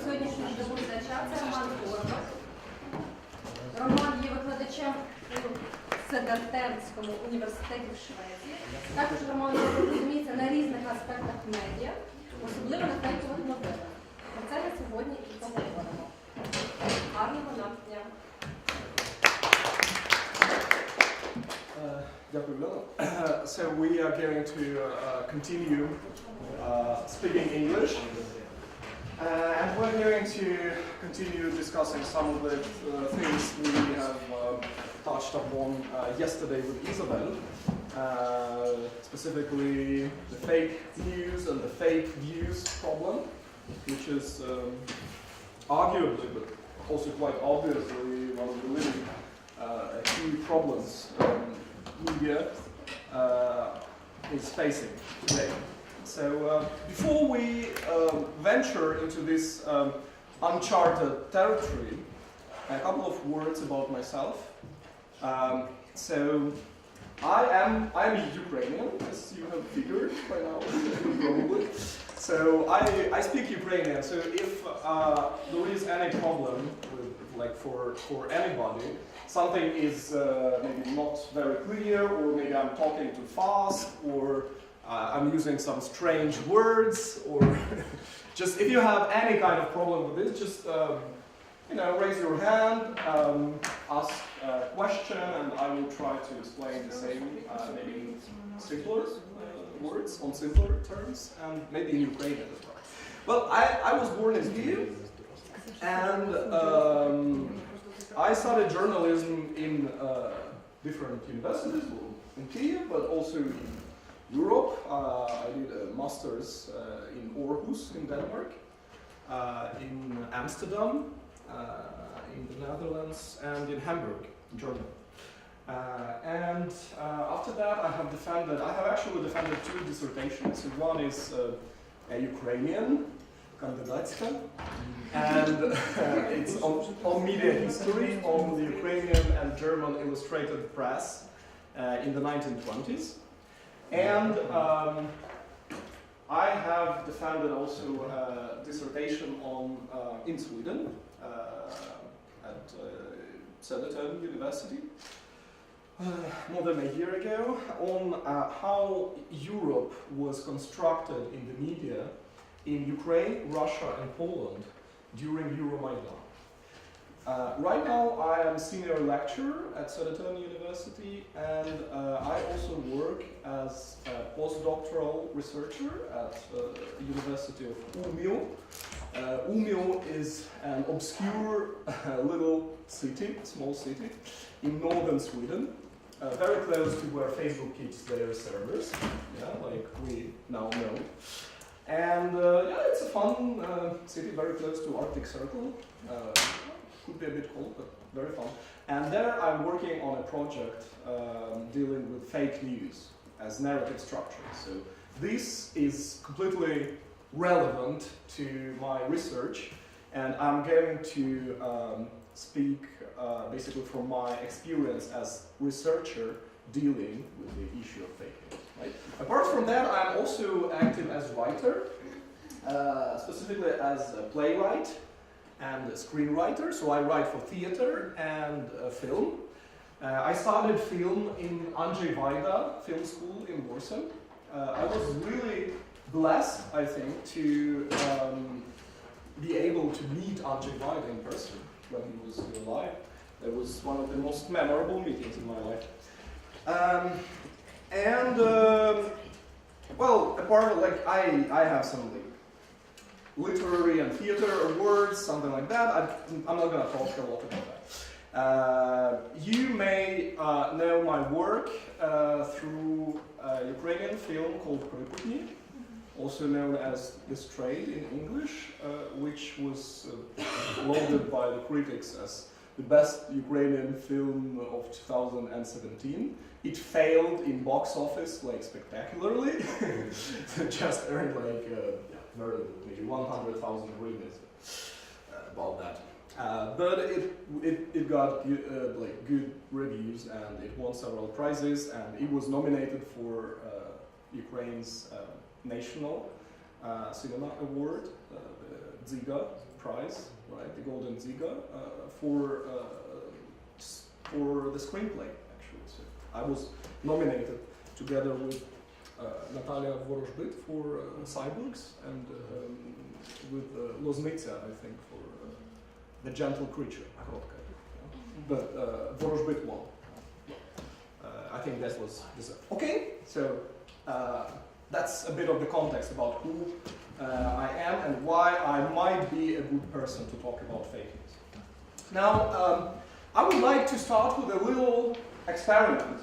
сьогоднішнього доповідача – це Роман Горбик. Роман є викладачем у Södertörnському університеті в Швеції. Також Роман розуміється на різних аспектах медіа, особливо на фейкових новинах. Про це ми сьогодні і поговоримо. Гарного нам дня! Дякую, Лена. So we are going to continue speaking English. And we're going to continue discussing some of the things we have touched upon yesterday with Isabel, specifically the fake news and the fake views problem, which is arguably, but also quite obviously, one of the really key problems media is facing today. So before we venture into this uncharted territory, a couple of words about myself. So I am Ukrainian, as you have figured by now, probably. So I speak Ukrainian. So if there is any problem with, like for anybody, something is maybe not very clear, or maybe I'm talking too fast, or I'm using some strange words, or just if you have any kind of problem with this, just raise your hand, ask a question, and I will try to explain the same, maybe in simpler words, on simpler terms, and maybe in Ukrainian as well. Well, I was born in Kyiv, and I studied journalism in different universities, in Kyiv, but also in Europe. I did a master's in Aarhus in Denmark, in Amsterdam, in the Netherlands, and in Hamburg, Germany. And after that, I have actually defended two dissertations. One is a Ukrainian, kandidatska, and it's on media history, on the Ukrainian and German illustrated press in the 1920s. And I have defended also a dissertation on in Sweden at Södertörn University more than a year ago on how Europe was constructed in the media in Ukraine, Russia, and Poland during Euromaidan. Right now, I am a senior lecturer at Södertörn University, and I also work as a postdoctoral researcher at the University of Umeå. Umeå is an obscure little city, small city, in northern Sweden, very close to where Facebook keeps their servers, like we now know. And it's a fun city, very close to Arctic Circle. Could be a bit cold, but very fun. And there I'm working on a project dealing with fake news as narrative structure. So this is completely relevant to my research, and I'm going to speak basically from my experience as researcher dealing with the issue of fake news. Right? Apart from that, I'm also active as writer, specifically as a playwright and a screenwriter, so I write for theater and film. I studied film in Andrzej Wajda Film School in Warsaw. I was really blessed, I think, to be able to meet Andrzej Wajda in person when he was still alive. It was one of the most memorable meetings in my life. Well, apart of I have some literary and theater awards, something like that. I'm not going to talk a lot about that. You may know my work through a Ukrainian film called Pripyatny, also known as This Trade in English, which was lauded by the critics as the best Ukrainian film of 2017. It failed in box office spectacularly. Just earned very little, maybe 100,000 hryvnias about that. But it got good reviews, and it won several prizes, and it was nominated for Ukraine's national Cinema Award, the Ziga Prize, right? The Golden Ziga for the screenplay, actually. So I was nominated together with Natalia Vorozhbit for Cyborgs and with Loznica, I think, for The Gentle Creature, Горбика. But Vorozhbit won. I think that was deserved. Okay, so that's a bit of the context about who I am and why I might be a good person to talk about fake news. Now, I would like to start with a little experiment,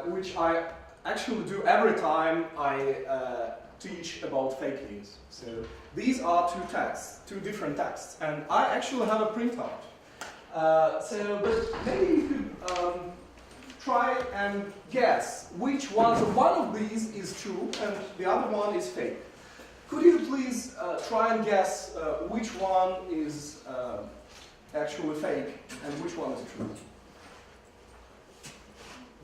which I actually do every time I teach about fake news. So these are two different texts, and I actually have a printout. But maybe you could try and guess which one. So one of these is true, and the other one is fake. Could you please try and guess which one is actually fake and which one is true?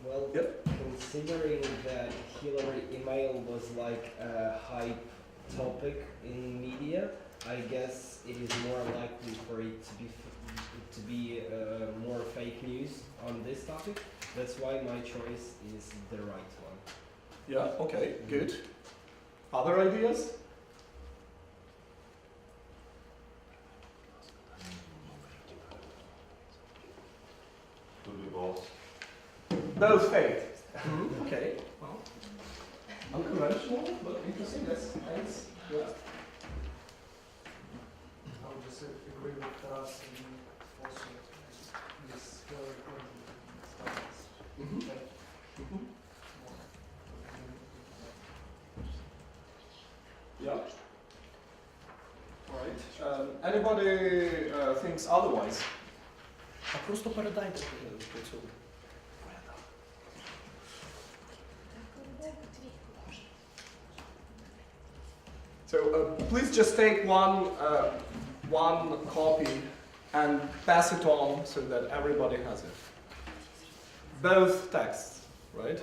Well, yep. Considering that Hillary email was like a hype topic in media, I guess it is more likely for it to be more fake news on this topic. That's why my choice is the right one. Yeah, okay, good. Other ideas? Could be both. Both fake. Okay, well, unconventional, but interesting, yes, thanks. Yeah. I would just agree with Taras and also this Hillary Clinton stuff. Yeah. Right. Anybody thinks otherwise? А просто передайте по цьому. So please just take one copy and pass it on so that everybody has it. Both texts, right?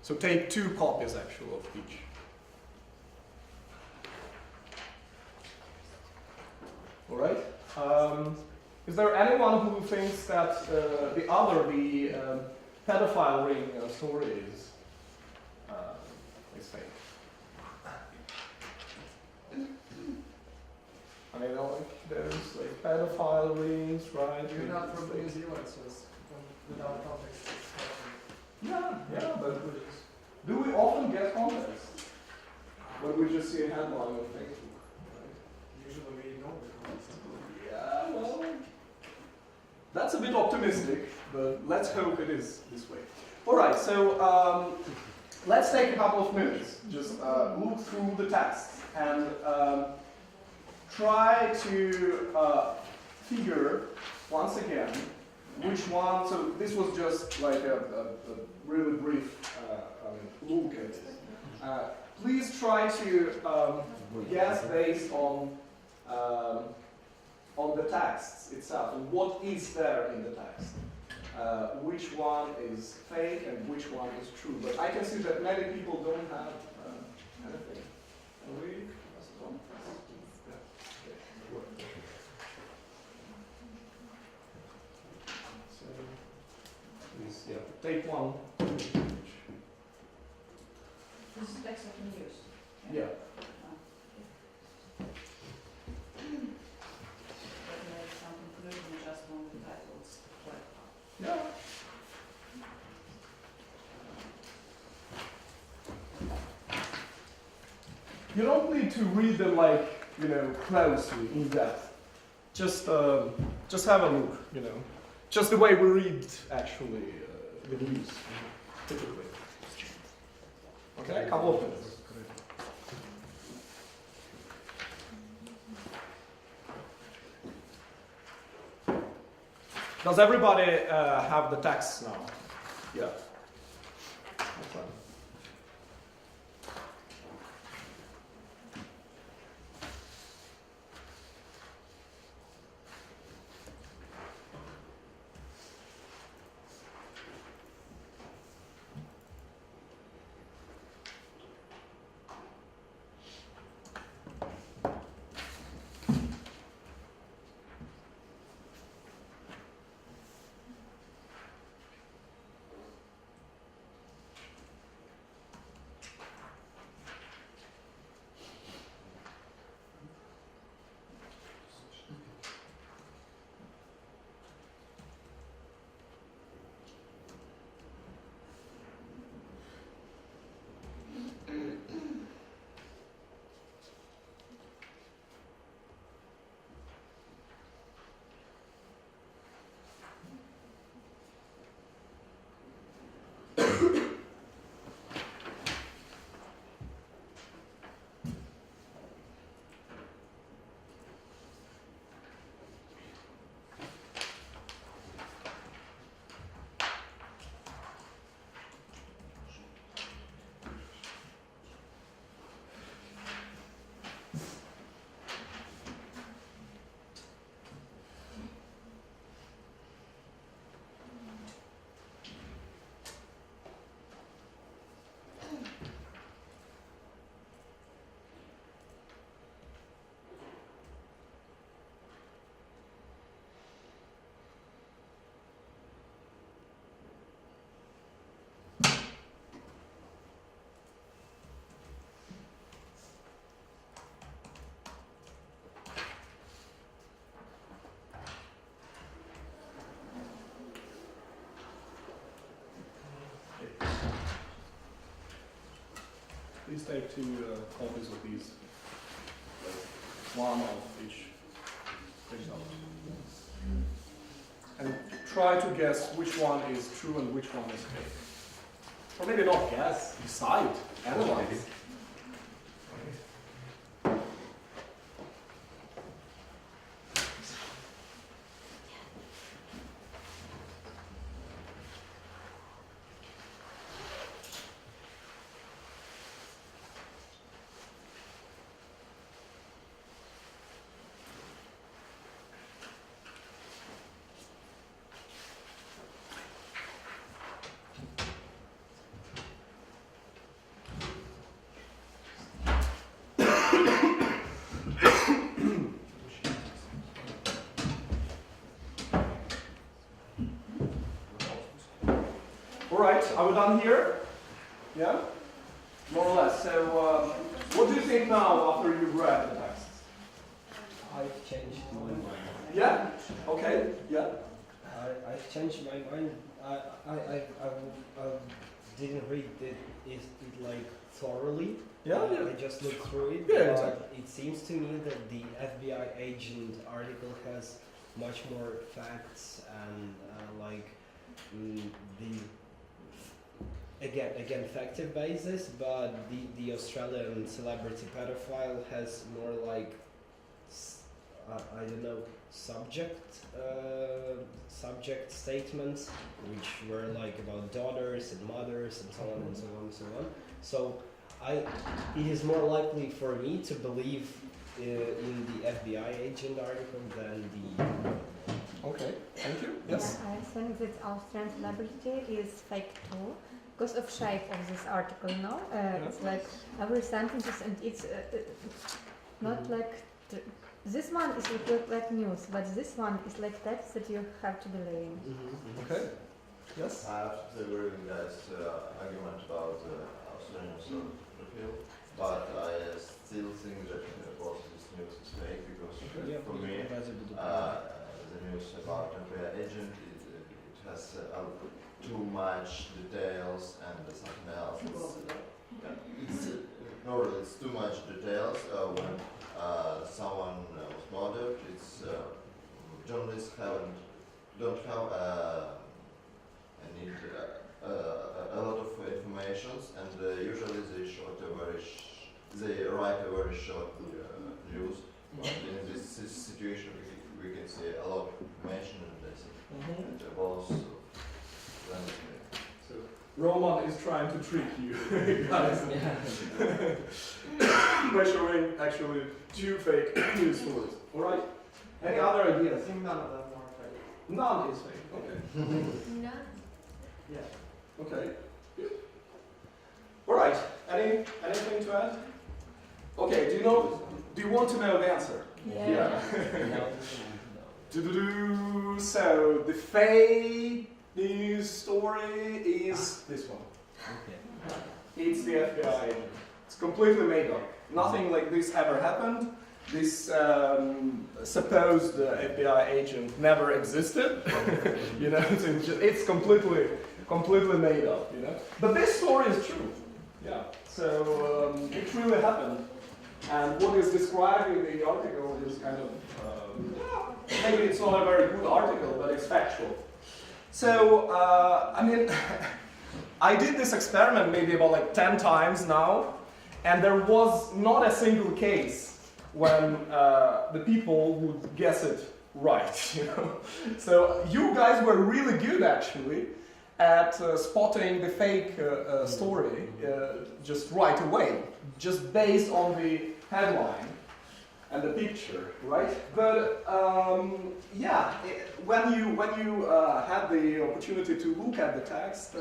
So take 2 copies actually of each. All right. Is there anyone who thinks that the pedophile ring story is fake? I mean, like those like pedophile rings, right? You're not from New Zealand, so it's without context. Yeah, but do we often get context when we just see a headline on Facebook? Right? Usually we ignore the context. Yeah, well, that's a bit optimistic, but let's hope it is this way. All right, so let's take a couple of minutes, just look through the text and try to figure once again which one. So this was just like a really brief look at it. Please try to guess based on the texts itself and what is there in the text. Which one is fake and which one is true. But I can see that many people don't have anything. Can we pass it on? So please, yeah, take one. This is text I can use. Yeah. But make some conclusion just on the titles. Yeah. You don't need to read them like, closely, in depth. Just have a look, Just the way we read, actually, the news, typically. Okay, a couple of minutes. Does everybody have the text now? Yeah. Okay. please take 2 copies of these. One of each result. And try to guess which one is true and which one is fake. Or maybe not guess, decide, analyze. Alright, are we done here? Yeah? More or less. So, what do you think now after you've read the text? I've changed my mind. Yeah? Okay, yeah. I've changed my mind. I didn't read it like thoroughly. Yeah, yeah. I just looked through it. Yeah, but exactly. it seems to me that the FBI agent article has much more facts and the again factive basis, but the Australian celebrity pedophile has more like I don't know subject statements, which were like about daughters and mothers and so on and so on and so on. So it is more likely for me to believe in the FBI agent article than the. Okay, thank you. Yes? Yeah, I think that Austrian celebrity is fake too, because of shape of this article, no? It's like every sentence and it's not like... This one is like news, but this one is like text that you have to believe in. Okay. Yes? I have to agree with guys' argument about Australian social profile, but I still think that both this news is fake because for me, the news about FBI agent it has too much details and something else. It's too much details when someone was murdered. It's journalists don't have need a lot of information, and usually they write a very short news. But in this situation, we can see a lot of information and both. So Roman is trying to trick you guys by showing actually 2 fake news stories. All right. Any other I ideas? think none of them are fake. None is fake. Okay. No. Yeah. Okay. Good. All right. Anything to add? Okay. Do you want to know the answer? Yeah. So the fake news story is this one. It's the FBI agent. It's completely made up. Nothing like this ever happened. This supposed FBI agent never existed. You know, it's completely made up. You know, but this story is true. Yeah. So it really happened. And what is described in the article is kind of maybe it's not a very good article, but it's factual. So I mean, I did this experiment maybe about like 10 times now, and there was not a single case when the people would guess it right. You know, so you guys were really good actually at spotting the fake story just right away, just based on the headline and the picture, right? But when you had the opportunity to look at the text,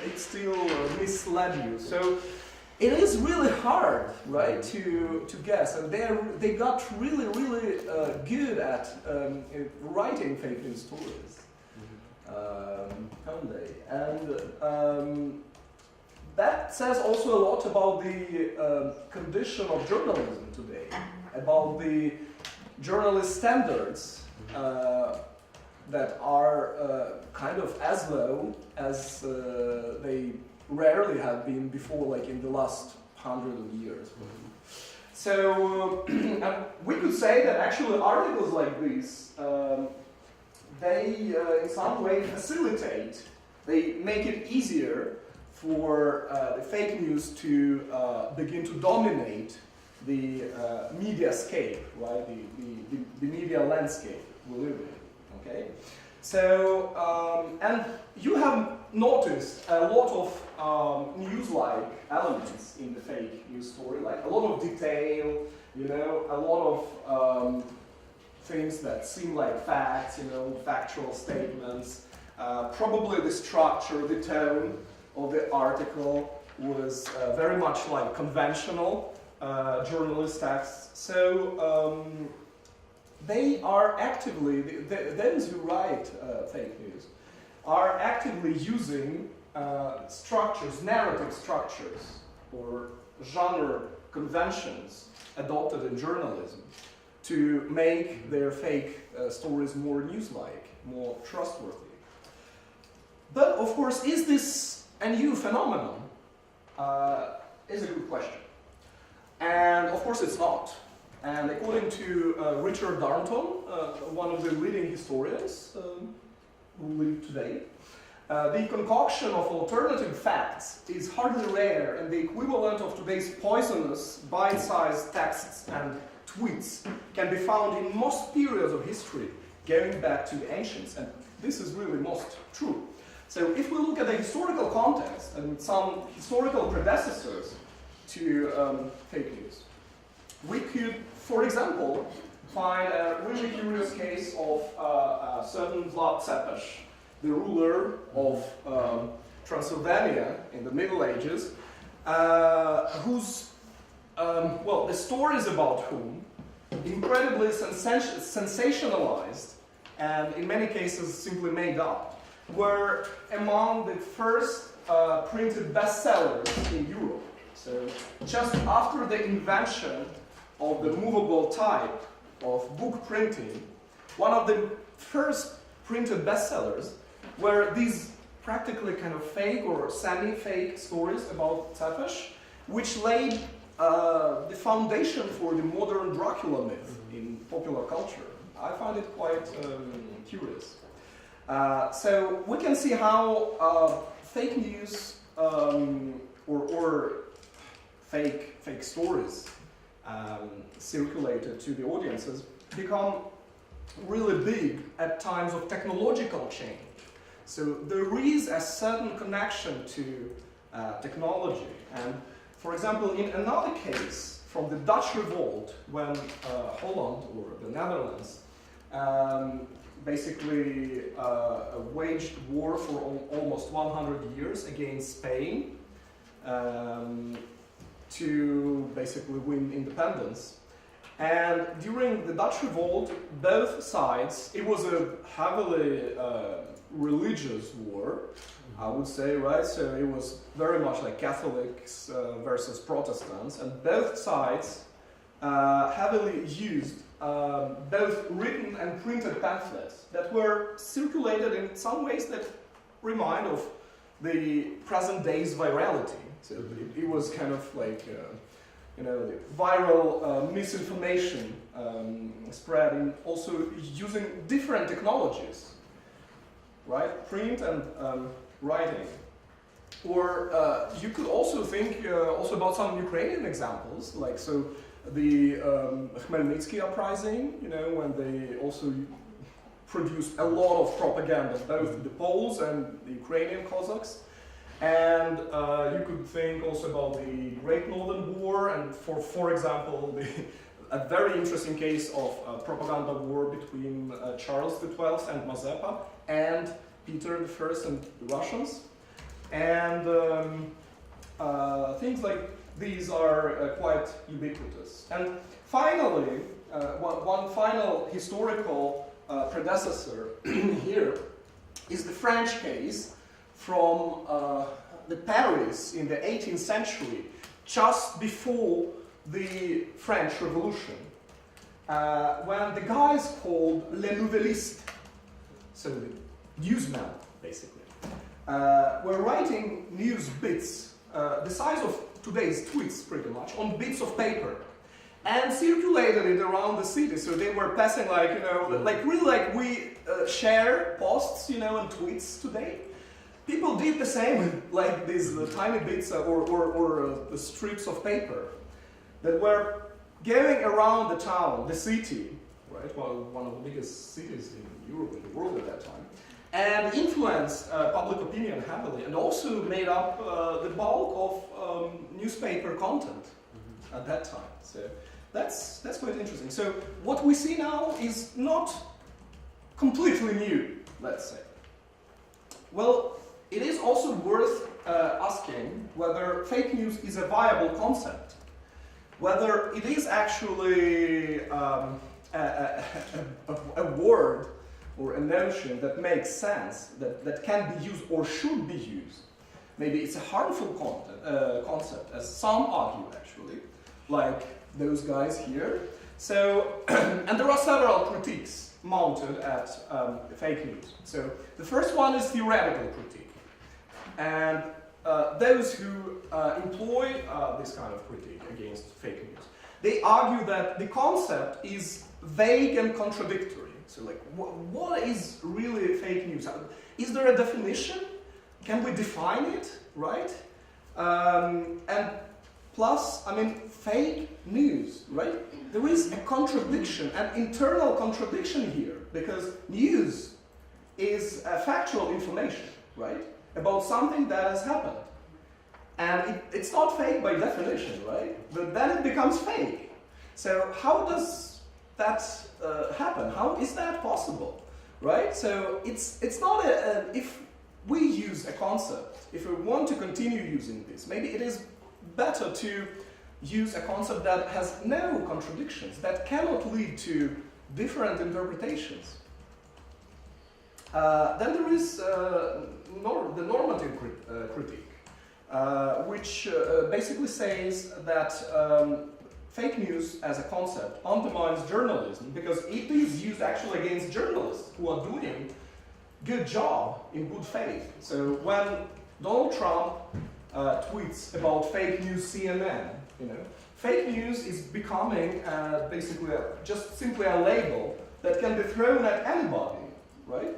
it still misled you. So it is really hard, right, to guess, and they got really good at writing fake news stories, haven't they? And that says also a lot about the condition of journalism today, about the journalist standards that are kind of as low as they rarely have been before, like in the last hundreds of years. So we could say that actually articles like these, they in some way facilitate, they make it easier for the fake news to begin to dominate the mediascape, right? The media landscape we live in. Okay, so and you have noticed a lot of news-like elements in the fake news story, like a lot of detail, you know, a lot of things that seem like facts, you know, factual statements. Probably the structure, the tone of the article was very much like conventional journalist texts. So they are actively, those who write fake news, are actively using structures, narrative structures, or genre conventions adopted in journalism to make their fake stories more news-like, more trustworthy. But of course, is this a new phenomenon? Is a good question. And of course it's not. And according to Richard Darnton, one of the leading historians who live today, the concoction of alternative facts is hardly rare, and the equivalent of today's poisonous bite-sized texts and tweets can be found in most periods of history, going back to the ancients, and this is really most true. So if we look at the historical context and some historical predecessors to fake news, we could, for example, find a really curious case of a certain Vlad Cepeš, the ruler of Transylvania in the Middle Ages, whose, well, the stories about whom, incredibly sensationalized and in many cases simply made up, were among the first printed bestsellers in Europe. So just after the invention of the movable type of book printing, one of the first printed bestsellers were these practically kind of fake or semi-fake stories about Cepeš, which laid the foundation for the modern Dracula myth in popular culture. I find it quite curious. So we can see how fake news or fake stories circulated to the audiences become really big at times of technological change. So there is a certain connection to technology. And for example, in another case from the Dutch Revolt, when Holland or the Netherlands basically waged war for almost 100 years against Spain to basically win independence. And during the Dutch Revolt, both sides, it was a heavily religious war, I would say, right? So it was very much like Catholics versus Protestants, and both sides heavily used both written and printed pamphlets that were circulated in some ways that remind of the present day's virality. So it was kind of like, you know, the viral misinformation spread, and also using different technologies, right? Print and writing. Or you could also think also about some Ukrainian examples, like so the Khmelnytsky uprising, you know, when they also produced a lot of propaganda, both the Poles and the Ukrainian Cossacks. And you could think also about the Great Northern War, and for example, a very interesting case of propaganda war between Charles XII and Mazepa and Peter I and the Russians. And things like these are quite ubiquitous. And finally, one final historical predecessor here is the French case from the Paris in the 18th century, just before the French Revolution, when the guys called Les Nouvellistes, so the newsmen basically, were writing news bits the size of today's tweets pretty much, on bits of paper, and circulated it around the city. So they were passing like, you know, like really like we share posts, you know, and tweets today. People did the same with like these tiny bits or strips of paper that were going around the town, the city, right? Well, one of the biggest cities in Europe and the world at that time, and influenced public opinion heavily, and also made up the bulk of newspaper content at that time. So that's quite interesting. So what we see now is not completely new, let's say. Well, it is also worth asking whether fake news is a viable concept, whether it is actually a word or a notion that makes sense, that can be used or should be used. Maybe it's a harmful concept, as some argue actually, like those guys here. So, and there are several critiques mounted at fake news. So the first one is theoretical critique. And those who employ this kind of critique against fake news, they argue that the concept is vague and contradictory. So like, what is really fake news? Is there a definition? Can we define it, right? And plus, I mean, fake news, right? There is a contradiction, an internal contradiction here, because news is factual information, right? About something that has happened. And it's not fake by definition, right? But then it becomes fake. So how does that happen? How is that possible, right? So it's not if we use a concept, if we want to continue using this, maybe it is better to use a concept that has no contradictions, that cannot lead to different interpretations. Then there is the normative critique, which basically says that fake news as a concept undermines journalism because it is used actually against journalists who are doing good job in good faith. So when Donald Trump tweets about fake news CNN, you know, fake news is becoming basically just simply a label that can be thrown at anybody, right?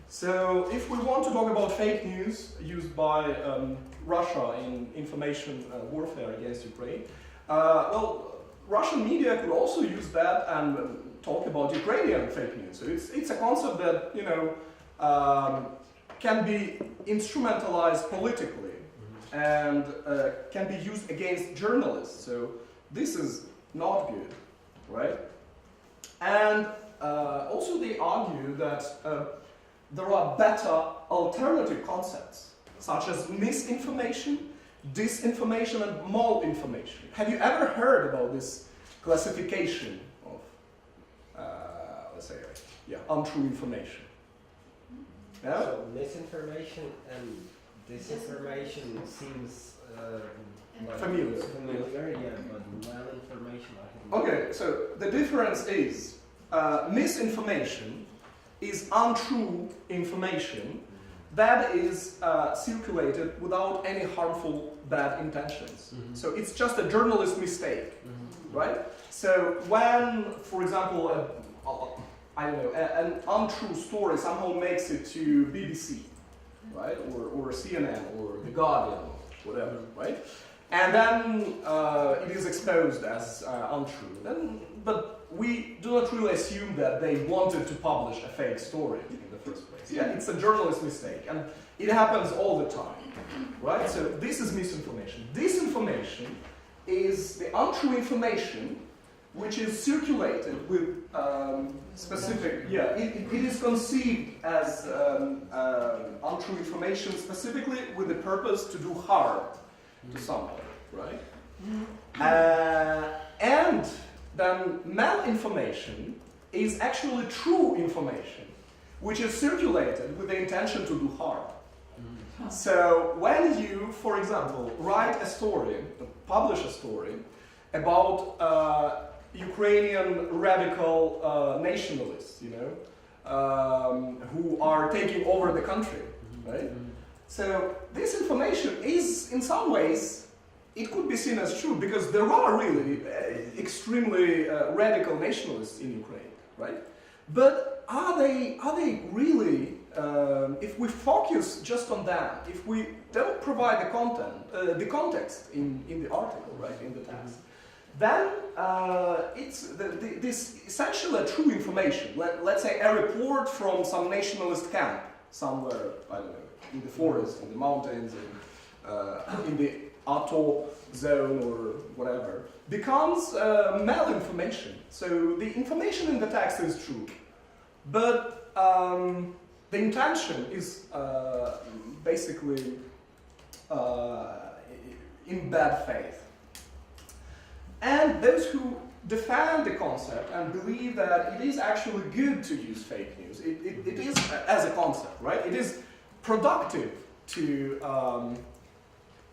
So if we want to talk about fake news used by Russia in information warfare against Ukraine, well, Russian media could also use that and talk about Ukrainian fake news. So it's a concept that, you know, can be instrumentalized politically and can be used against journalists. So this is not good, right? And also they argue that there are better alternative concepts, such as misinformation, disinformation, and malinformation. Have you ever heard about this classification of, let's say, untrue information? Yeah? So misinformation and disinformation seems like Familiar. yeah, but malinformation I haven't. Okay, so the difference is misinformation is untrue information that is circulated without any harmful bad intentions. Mm-hmm. So it's just a journalist mistake, right? So when, for example, I don't know, an untrue story somehow makes it to BBC, right, or CNN, or The Guardian, or whatever, right? And then it is exposed as untrue. But we do not really assume that they wanted to publish a fake story in the first place. Yeah, it's a journalist mistake, and it happens all the time, right? So this is misinformation. Disinformation is the untrue information which is circulated with specific, it is conceived as untrue information specifically with the purpose to do harm to somebody, right? And then malinformation is actually true information, which is circulated with the intention to do harm. So when you, for example, write a story, publish a story about Ukrainian radical nationalists, you know, who are taking over the country, right? So this information is in some ways it could be seen as true because there are really extremely radical nationalists in Ukraine, right? But are they really? If we focus just on that, if we don't provide the context in the article, right, in the text, then it's this essentially true information. Let's say a report from some nationalist camp somewhere, I don't know, in the forest, in the mountains, in the atoll zone or whatever, becomes malinformation. So the information in the text is true, but the intention is basically in bad faith. And those who defend the concept and believe that it is actually good to use fake news, it is as a concept, right? It is productive to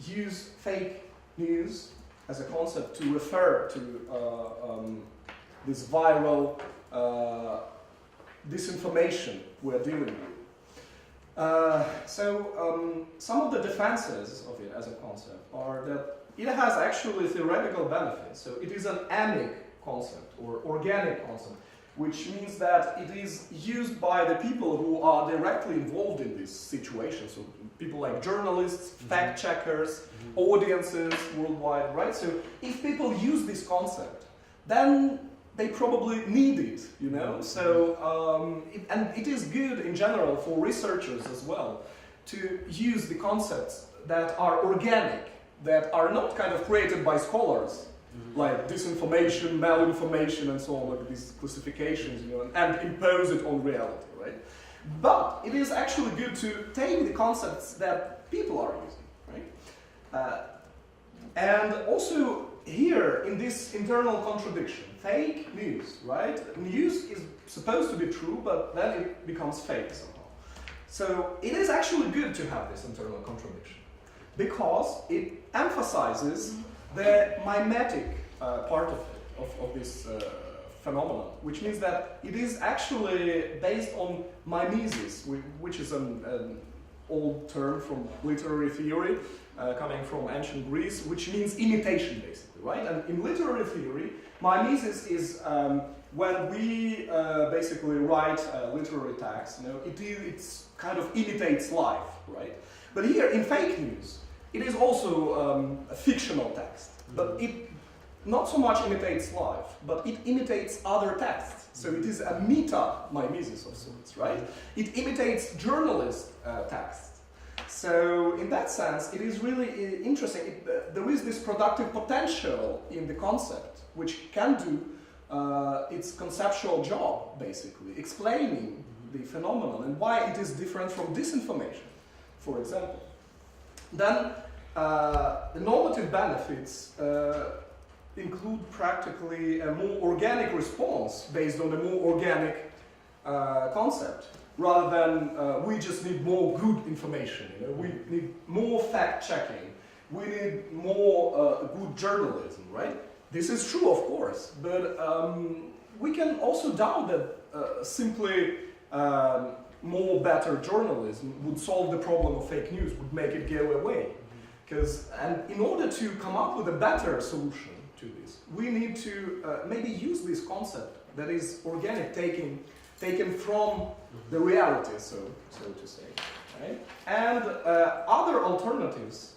use fake news as a concept to refer to this viral disinformation we're dealing with. Some of the defenses of it as a concept are that it has actually theoretical benefits. So it is an amic concept or organic concept, which means that it is used by the people who are directly involved in this situation. So people like journalists, fact checkers, audiences worldwide, right? So if people use this concept, then they probably need it, you know? So, and it is good in general for researchers as well to use the concepts that are organic, that are not kind of created by scholars, like disinformation, malinformation, and so on, like these classifications, you know, and impose it on reality, right? But it is actually good to take the concepts that people are using, right? And also here, in this internal contradiction, fake news, right? News is supposed to be true, but then it becomes fake somehow. So it is actually good to have this internal contradiction, because it emphasizes the mimetic part of it, of this phenomenon, which means that it is actually based on mimesis, which is an old term from literary theory, coming from ancient Greece, which means imitation, basically, right? And in literary theory, mimesis is when we basically write a literary text, you know, it's kind of imitates life, right? But here in fake news, it is also a fictional text, but it not so much imitates life, but it imitates other texts. So it is a meta-mimesis of sorts, right? It imitates journalist texts. So in that sense, it is really interesting. There is this productive potential in the concept, which can do its conceptual job, basically, explaining the phenomenon and why it is different from disinformation, for example. Then the normative benefits include practically a more organic response based on a more organic concept, rather than we just need more good information. You know, we need more fact-checking. We need more good journalism, right? This is true, of course, but we can also doubt that simply more better journalism would solve the problem of fake news, would make it go away. And in order to come up with a better solution to this, we need to maybe use this concept that is organic, taken from the reality, so to say, right? And other alternatives,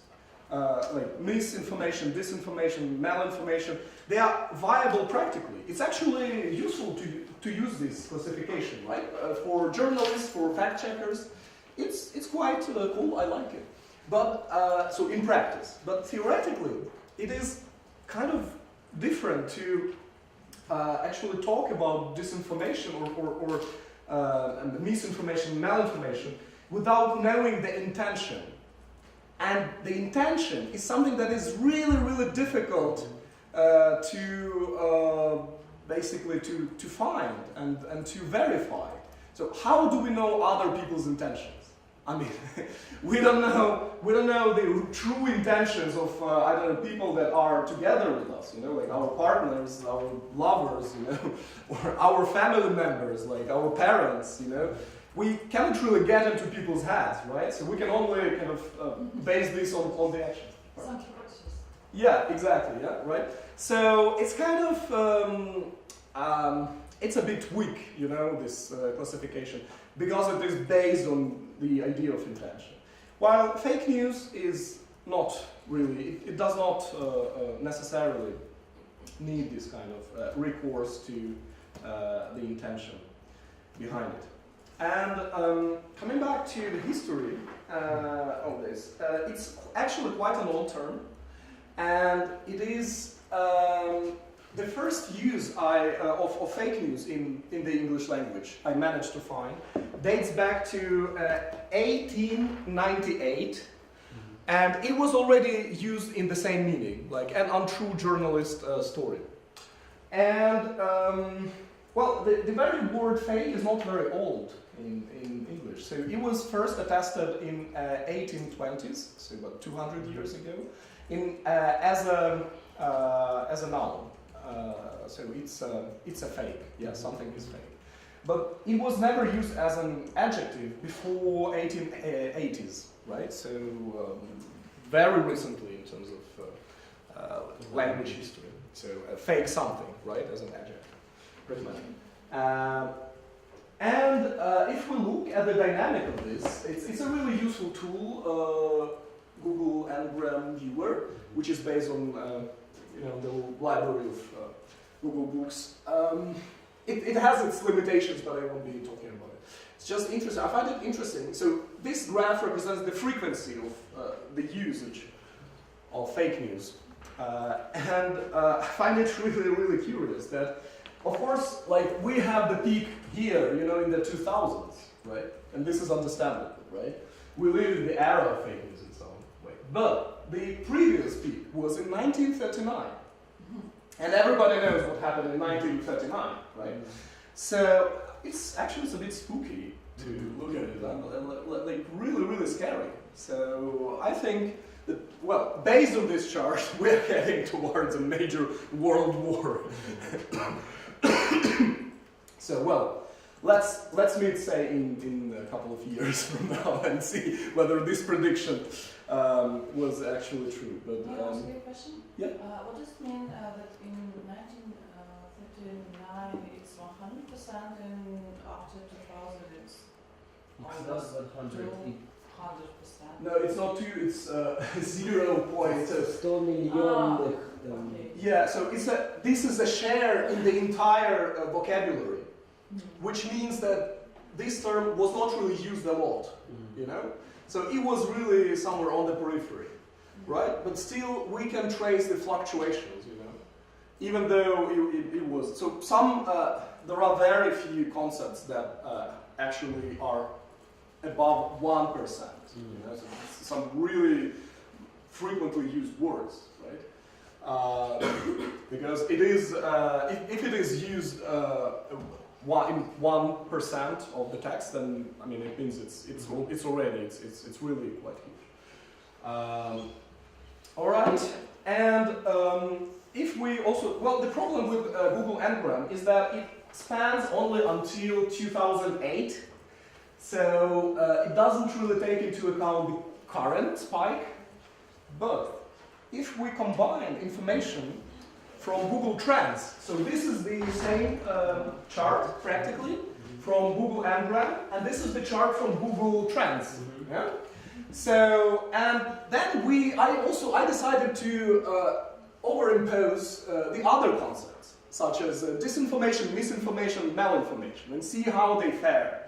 like misinformation, disinformation, malinformation, they are viable practically. It's actually useful to use this classification, right? For journalists, for fact checkers, it's quite cool. I like it. But so in practice, but theoretically, it is kind of different to actually talk about disinformation or misinformation, malinformation, without knowing the intention. And the intention is something that is really, really difficult to basically to find and to verify. So how do we know other people's intentions? I mean, we don't know the true intentions of I don't know, people that are together with us, you know, like our partners, our lovers, you know, or our family members, like our parents, you know. We cannot really get into people's heads, right? So we can only kind of base this on the actions. Some process. Yeah, exactly. Yeah, right. So it's kind of it's a bit weak, you know, this classification, because it is based on the idea of intention. While fake news is not really, it does not necessarily need this kind of recourse to the intention behind it. And coming back to the history of this, it's actually quite an old term, and it is the first use of fake news in the English language I managed to find dates back to 1898, and it was already used in the same meaning, like an untrue journalist story. And well, the very word fake is not very old in English. So it was first attested in 1820s, so about 200 years ago, as a noun. So it's a fake. Yeah, something is fake. But it was never used as an adjective before 1880s, right? So very recently in terms of language history. So fake something, right, as an adjective, pretty much. And if we look at the dynamic of this, it's a really useful tool, Google Ngram Viewer, which is based on you know, the library of Google Books. It has its limitations, but I won't be talking about it. It's just interesting. I find it interesting. So this graph represents the frequency of the usage of fake news. And I find it really, really curious that, of course, like we have the peak here, you know, in the 2000s, right? And this is understandable, right? We live in the era of fake news in some way. But the previous peak was in 1939. And everybody knows what happened in 1939, right? So it's a bit spooky to look at it, like really, really scary. So I think that, well, based on this chart, we're heading towards a major world war. So, well, let's meet, say, in a couple of years from now and see whether this prediction was actually true. But Can I ask you a question? Yeah. What does it mean that in 1939 it's 100% and after 2000 it's almost 100. 100%? no, it's not 2. It's 0 point. 100 million. Okay. Yeah, so this is a share in the entire vocabulary, which means that this term was not really used a lot, you know? So it was really somewhere on the periphery, right? But still, we can trace the fluctuations, you know? Even though it was... So there are very few concepts that actually are above 1%, you know? So some really frequently used words, right? Because it is, if it is used in 1% of the text, then I mean it means it's really quite huge. All right, and if we also, well, the problem with Google Ngram is that it spans only until 2008, so it doesn't really take into account the current spike, but if we combine information from Google Trends, so this is the same chart practically from Google Ngram, and this is the chart from Google Trends. Yeah? So, and then I decided to overimpose the other concepts, such as disinformation, misinformation, malinformation, and see how they fare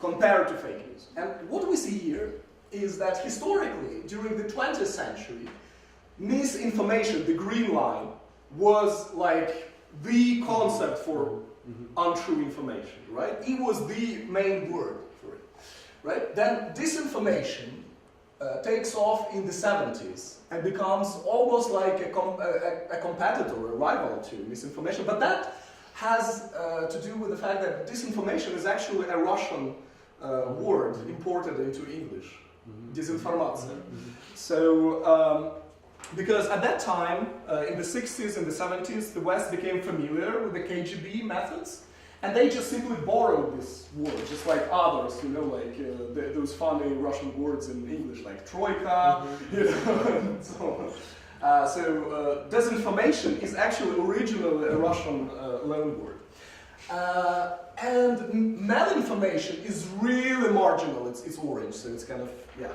compared to fake news. And what we see here is that historically, during the 20th century, misinformation, the green line, was like the concept for untrue information, right? It was the main word for it, right? Then disinformation takes off in the 70s and becomes almost like a competitor, a rival to misinformation. But that has to do with the fact that disinformation is actually a Russian word imported into English, disinformация. So, because at that time, in the 60s and the 70s, the West became familiar with the KGB methods, and they just simply borrowed this word, just like others, you know, like those funny Russian words in English, like troika, you know, and so on. Disinformation is actually originally a Russian loanword. And malinformation is really marginal. It's orange, so it's kind of, yeah.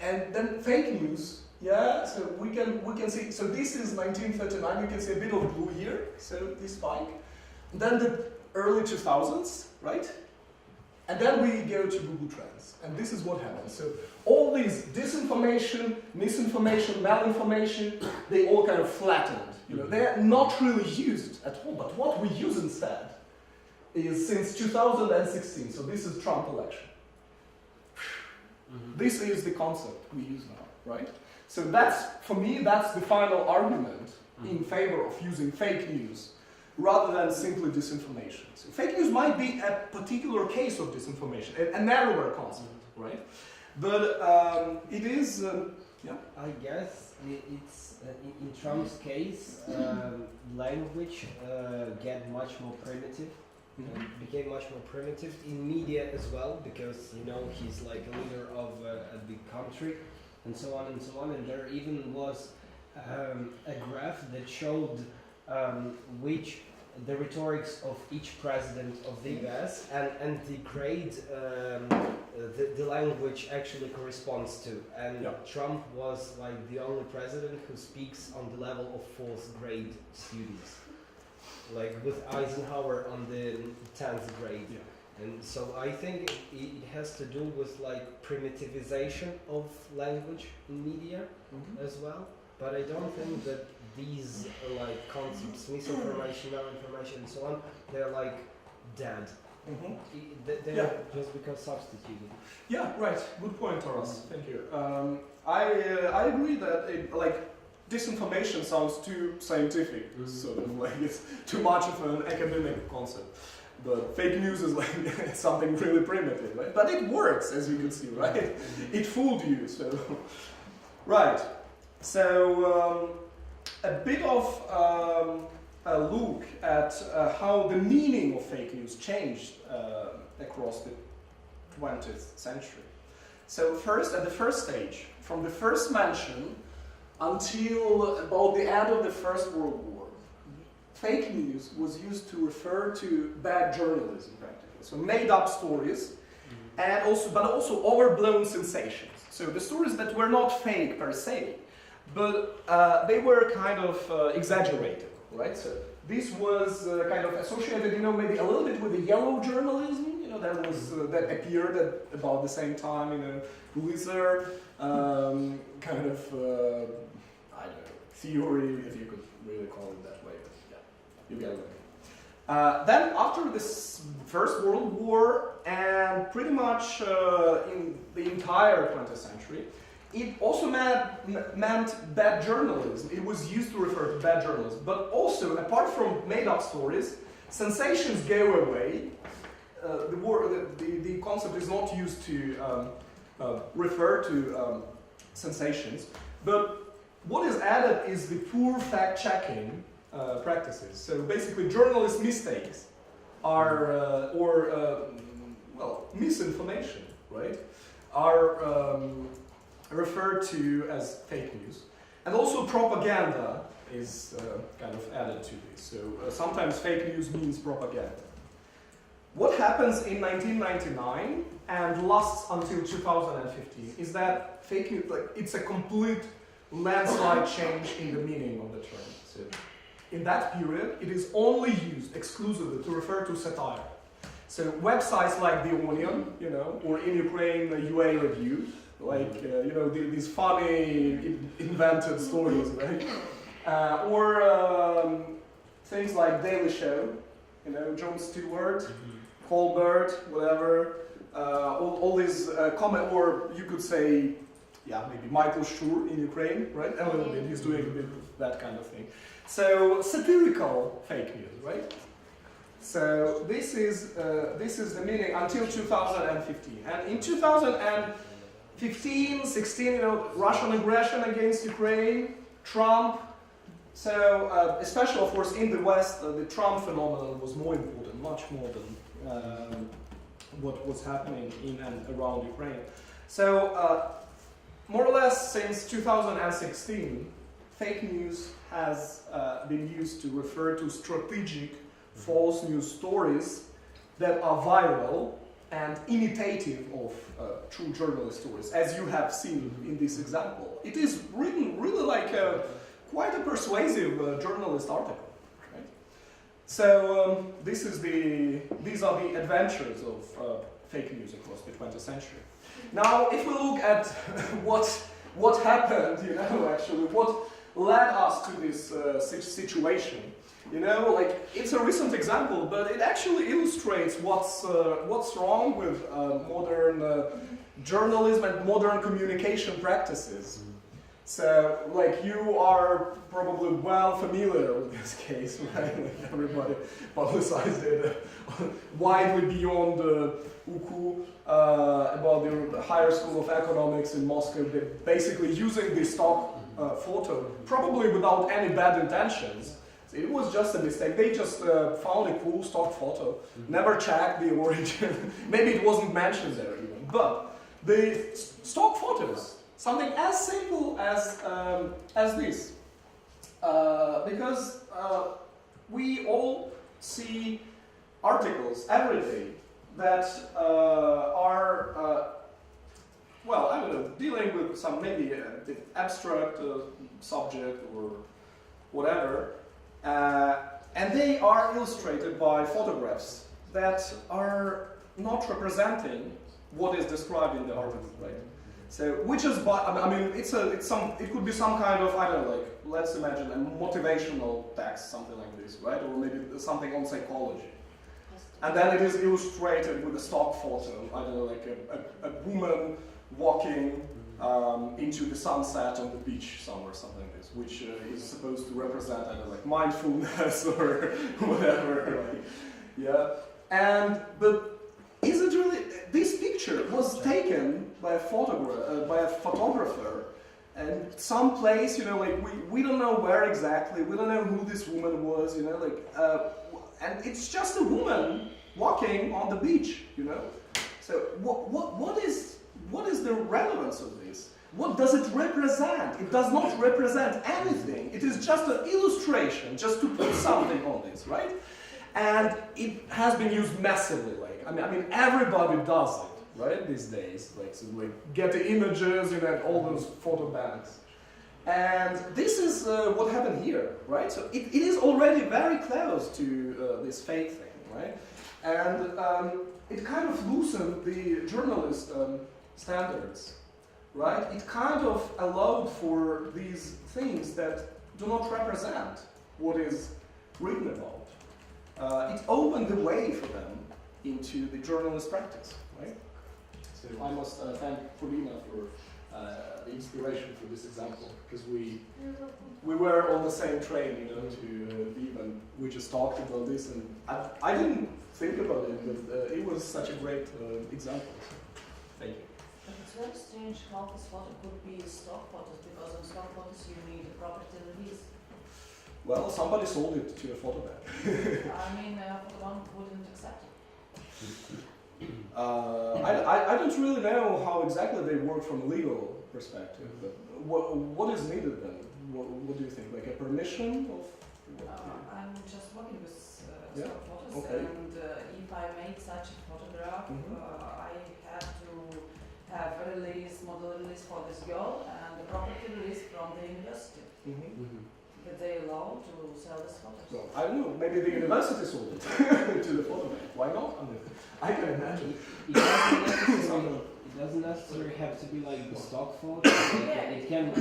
And then fake news, yeah, so we can see, so this is 1939, you can see a bit of blue here, so this spike. Then the early 2000s, right? And then we go to Google Trends, and this is what happens. So all these disinformation, misinformation, malinformation, they all kind of flattened. You know, they're not really used at all, but what we use instead is since 2016, so this is Trump election. This is the concept we use now, right? So that's, for me, that's the final argument in favor of using fake news rather than simply disinformation. So fake news might be a particular case of disinformation, a narrower concept, right? But it is, yeah. I guess it's in Trump's case, language get much more primitive. Became much more primitive in media as well, because you know he's like a leader of a big country, and so on and so on. And there even was a graph that showed which the rhetorics of each president of the US and the grade the language actually corresponds to. And Trump was like the only president who speaks on the level of 4th grade students. Like with Eisenhower on the 10th grade. And so I think it has to do with like primitivization of language in media as well. But I don't think that these like concepts, misinformation, malinformation and so on, they're like dead. They're just because substituted. Yeah, right. Good point, Taras. Thank you. I agree that like disinformation sounds too scientific, sort of like it's too much of an academic concept. But fake news is like something really primitive, right? But it works, as you can see, right? It fooled you, so right. So a bit of a look at how the meaning of fake news changed across the 20th century. So first, at the first stage, from the first mention until about the end of the First World War, fake news was used to refer to bad journalism, practically. So made-up stories, and also overblown sensations. So the stories that were not fake per se, but they were kind of exaggerated, right? So this was kind of associated, you know, maybe a little bit with the yellow journalism, you know, that was that appeared at about the same time, you know, Luther, kind of, I don't know, theory, if you could really call it that way, but yeah, you get it. Then after this First World War, and pretty much in the entire 20th century, it also meant bad journalism. It was used to refer to bad journalism. But also, apart from made-up stories, sensations go away. The concept is not used to refer to sensations. But what is added is the poor fact-checking practices. So basically, journalist mistakes are, well, misinformation, right, are referred to as fake news. And also propaganda is kind of added to this. So sometimes fake news means propaganda. What happens in 1999 and lasts until 2015 is that fake news, like, it's a complete landslide change in the meaning of the term. So in that period, it is only used exclusively to refer to satire. So websites like The Onion, you know, or in Ukraine, UA Review, like, you know, these funny, invented stories, right? Or things like Daily Show, you know, Jon Stewart, Colbert, whatever, all these comment, or you could say, yeah, maybe Michael Schur in Ukraine, right? A little bit, he's doing a bit of that kind of thing. So satirical fake news, right? So this is the meaning until 2015, and in 2015, 16, you know, Russian aggression against Ukraine, Trump. So especially, of course, in the West, the Trump phenomenon was more important, much more than what was happening in and around Ukraine. So more or less since 2016, fake news has been used to refer to strategic false news stories that are viral and imitative of true journalist stories, as you have seen in this example. It is written really like quite a persuasive journalist article. Right? So these are the adventures of fake news across the 20th century. Now, if we look at what happened, you know, actually, what led us to this situation, you know, like it's a recent example, but it actually illustrates what's wrong with modern journalism and modern communication practices. So, like, you are probably well familiar with this case, right? Like, everybody publicized it widely beyond UKU about the Higher School of Economics in Moscow. They're basically using this stock photo, probably without any bad intentions. It was just a mistake. They just found a cool stock photo, never checked the origin. Maybe it wasn't mentioned there even. But the stock photos, something as simple as this, because we all see articles every day that are, well, I don't know, dealing with some maybe abstract subject or whatever, and they are illustrated by photographs that are not representing what is described in the article, right? So, which is, I mean, it could be some kind of, I don't know, like, let's imagine a motivational text, something like this, right? Or maybe something on psychology. And then it is illustrated with a stock photo, I don't know, like a woman walking into the sunset on the beach somewhere, something like this, which is supposed to represent, I don't know, like mindfulness or whatever, like, yeah. But is it really, this picture was taken by a photographer, and some place, you know, like we don't know where exactly, we don't know who this woman was, you know, like, and it's just a woman walking on the beach, you know. So what is the relevance of this? What does it represent? It does not represent anything. It is just an illustration, just to put something on this, right? And it has been used massively. Like, I mean, everybody does it, right? These days, like, so, like, get the images, you know, all those photo banks. And this is what happened here, right? So it is already very close to this fake thing, right? And it kind of loosened the journalist standards, right? It kind of allowed for these things that do not represent what is written about. It opened the way for them into the journalist practice, right? So I must thank Polina for the inspiration for this example, because we were on the same train, you know, to even, we just talked about this, and I didn't think about it, but it was such a great example. So thank you. But it's very strange how this photo could be stock photos, because on stock photos you need a property release. Well, somebody sold it to a photo bank. I mean, one wouldn't accept it. I don't really know how exactly they work from a legal perspective, but what is needed then? What do you think? Like a permission of? I'm just working with Yeah? stock photos, Okay. and if I make such a photograph, I have to have a release, model release for this girl, and the property release from the university. That they allow to sell this photos. Well, I don't know. Maybe the university sold it to the photo bank. Why not? I mean, I can imagine. It doesn't necessarily have to be like the stock photo. It can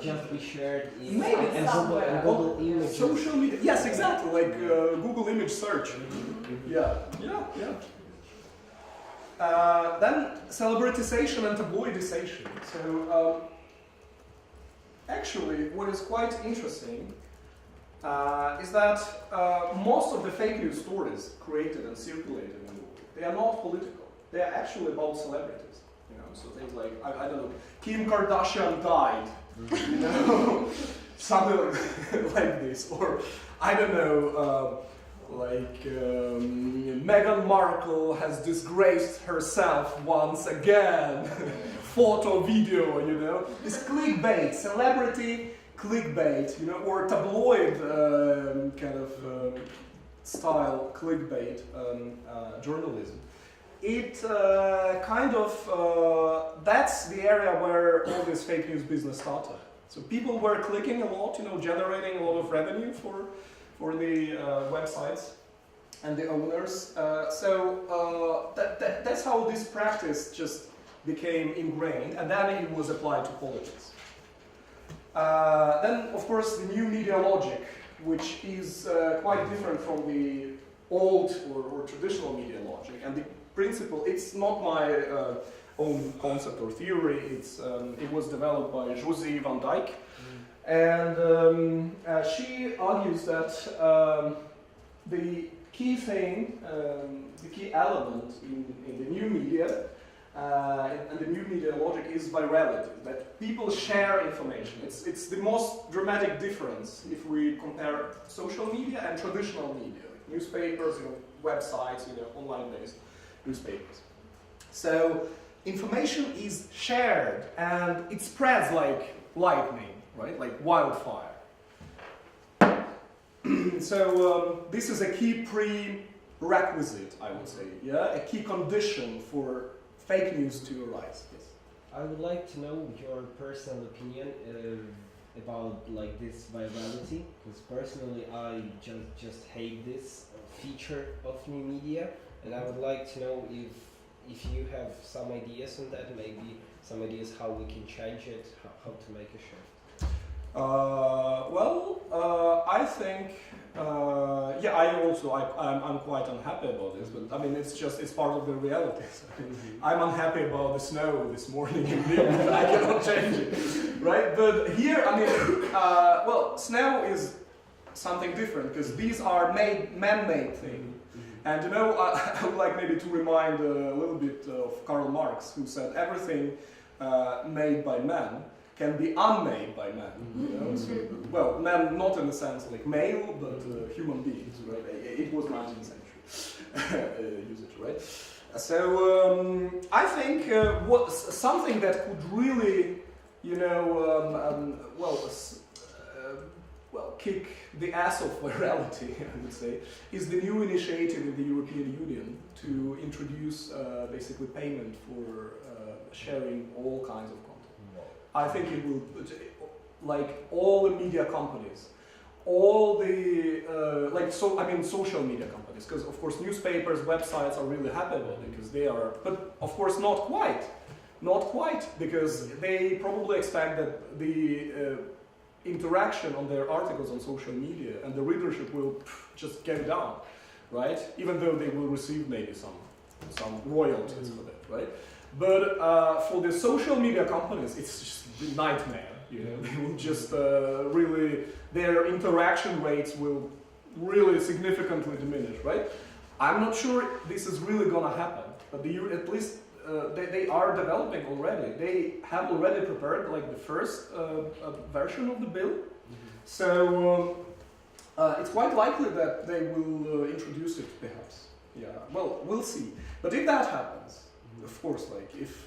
just be shared in Maybe and somewhere. Google images. Social media. Yes, exactly. Like Google image search. Yeah. Then celebritization and tabloidization. So actually, what is quite interesting is that most of the fake news stories created and circulated in the world, they are not political. They are actually about celebrities. You know, so things like I don't know, Kim Kardashian died. You know, something like this, or I don't know. Meghan Markle has disgraced herself once again, photo, video, you know, this clickbait, celebrity clickbait, you know, or tabloid kind of style clickbait journalism. It that's the area where all this fake news business started. So people were clicking a lot, you know, generating a lot of revenue for the websites and the owners. That's how this practice just became ingrained, and then it was applied to politics. Then, of course, the new media logic, which is quite different from the old or traditional media logic. And the principle, it's not my own concept or theory, it was developed by Josie van Dijk. And she argues that the key thing, the key element in the new media and the new media logic is virality, that people share information. It's the most dramatic difference if we compare social media and traditional media, like newspapers, you know, websites, you know, online-based newspapers. So information is shared and it spreads like lightning, right? Like wildfire. So this is a key prerequisite, I would say, yeah, a key condition for fake news to arise. Yes. I would like to know your personal opinion about like this virality, because personally I just hate this feature of new media, and I would like to know if you have some ideas on that, maybe some ideas how we can change it, how to make a shift. I think, I'm quite unhappy about this, but I mean, it's part of the reality. I'm unhappy about the snow this morning in Vienna, I cannot change it, right? But here, I mean, snow is something different, because these are man-made things. And you know, I would like maybe to remind a little bit of Karl Marx, who said everything made by man can be unmade by man. You know? So, well, man not in the sense like male, but human beings, right? It was 19th century usage, right? So I think something that could really, you know, kick the ass of virality, I would say, is the new initiative in the European Union to introduce basically payment for sharing all kinds of content. I think it will, like all the media companies, all the, social media companies, because of course newspapers, websites are really happy about it, because they are, but of course not quite, because they probably expect that the interaction on their articles on social media and the readership will just get down, right? Even though they will receive maybe some royalties for that, right? But for the social media companies, it's just a nightmare. You know, they will just their interaction rates will really significantly diminish, right? I'm not sure this is really gonna happen, but at least they are developing already. They have already prepared like the first version of the bill. So it's quite likely that they will introduce it, perhaps. Yeah, well, we'll see. But if that happens, of course, like if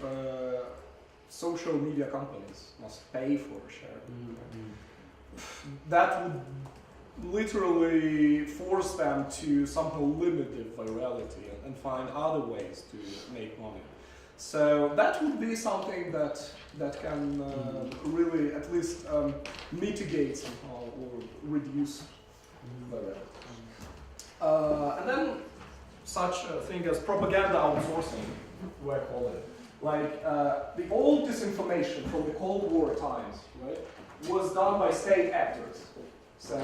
social media companies must pay for sharing, that would literally force them to somehow limit their virality and find other ways to make money. So that would be something that can really at least mitigate somehow or reduce virality. And then such a thing as propaganda outsourcing, we call it. Like the old disinformation from the Cold War times, right, was done by state actors. So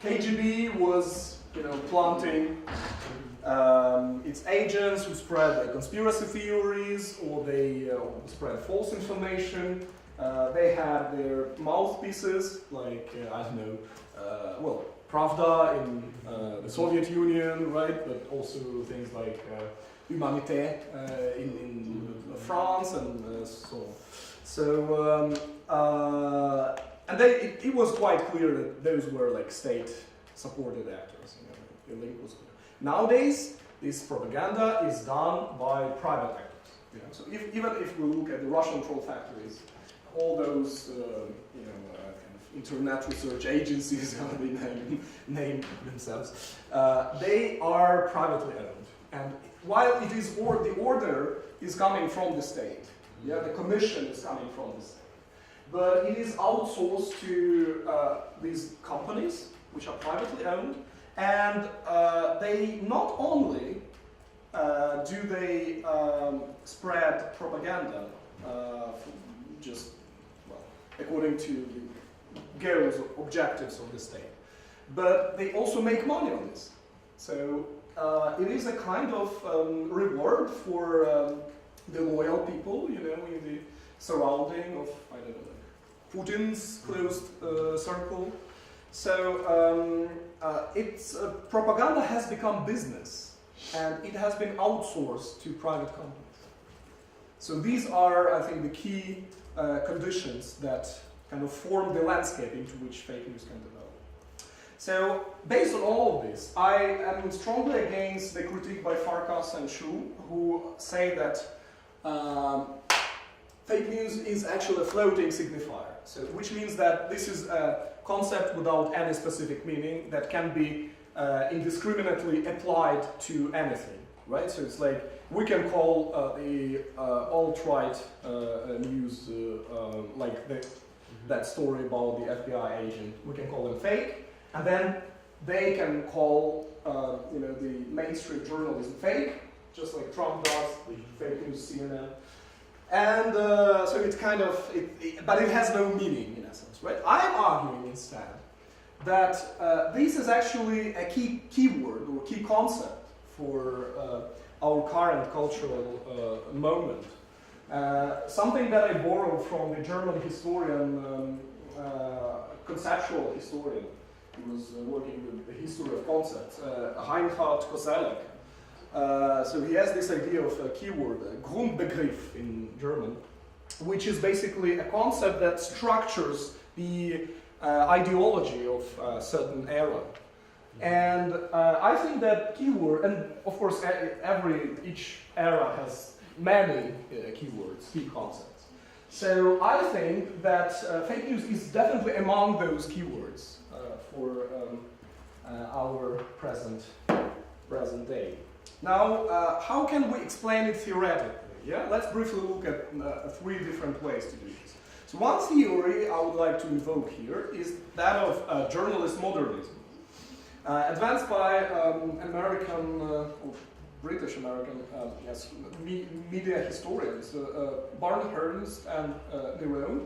KGB was, you know, planting its agents who spread like conspiracy theories, or they spread false information. They had their mouthpieces, like I don't know, Pravda in the Soviet Union, right? But also things like Humanité in France and so on. So and it was quite clear that those were like state-supported actors. You know, the link was clear. Nowadays, this propaganda is done by private actors. You know? So even if we look at the Russian troll factories, all those kind of internet research agencies, how they name themselves, they are privately owned. And while it is the order is coming from the state, yeah, the commission is coming from the state, but it is outsourced to these companies which are privately owned, and they not only do they spread propaganda just according to the goals, objectives of the state, but they also make money on this. So it is a kind of reward for the loyal people, you know, in the surrounding of, I don't know, like Putin's closed circle. So propaganda has become business, and it has been outsourced to private companies. So these are, I think, the key conditions that kind of form the landscape into which fake news can develop. So, based on all of this, I am strongly against the critique by Farkas and Shu, who say that fake news is actually a floating signifier. So, which means that this is a concept without any specific meaning that can be indiscriminately applied to anything, right? So it's like we can call the alt-right news, like that story about the FBI agent, we can call them fake, and then they can call the mainstream journalism fake, just like Trump does, the fake news CNN. And so it's kind of, but it has no meaning in essence, right? I'm arguing instead that this is actually a keyword or key concept for our current cultural moment. Something that I borrowed from the German historian, conceptual historian, who was working with the history of concepts, Reinhard Koselleck. So he has this idea of a keyword, a Grundbegriff in German, which is basically a concept that structures the ideology of a certain era. And I think that keyword, and of course each era has many keywords, key concepts. So I think that fake news is definitely among those keywords for our present day. Now, how can we explain it theoretically? Yeah, let's briefly look at 3 different ways to do this. So one theory I would like to invoke here is that of journalist modernism, advanced by American, or British American, media historians, Barnhurst and Nerone,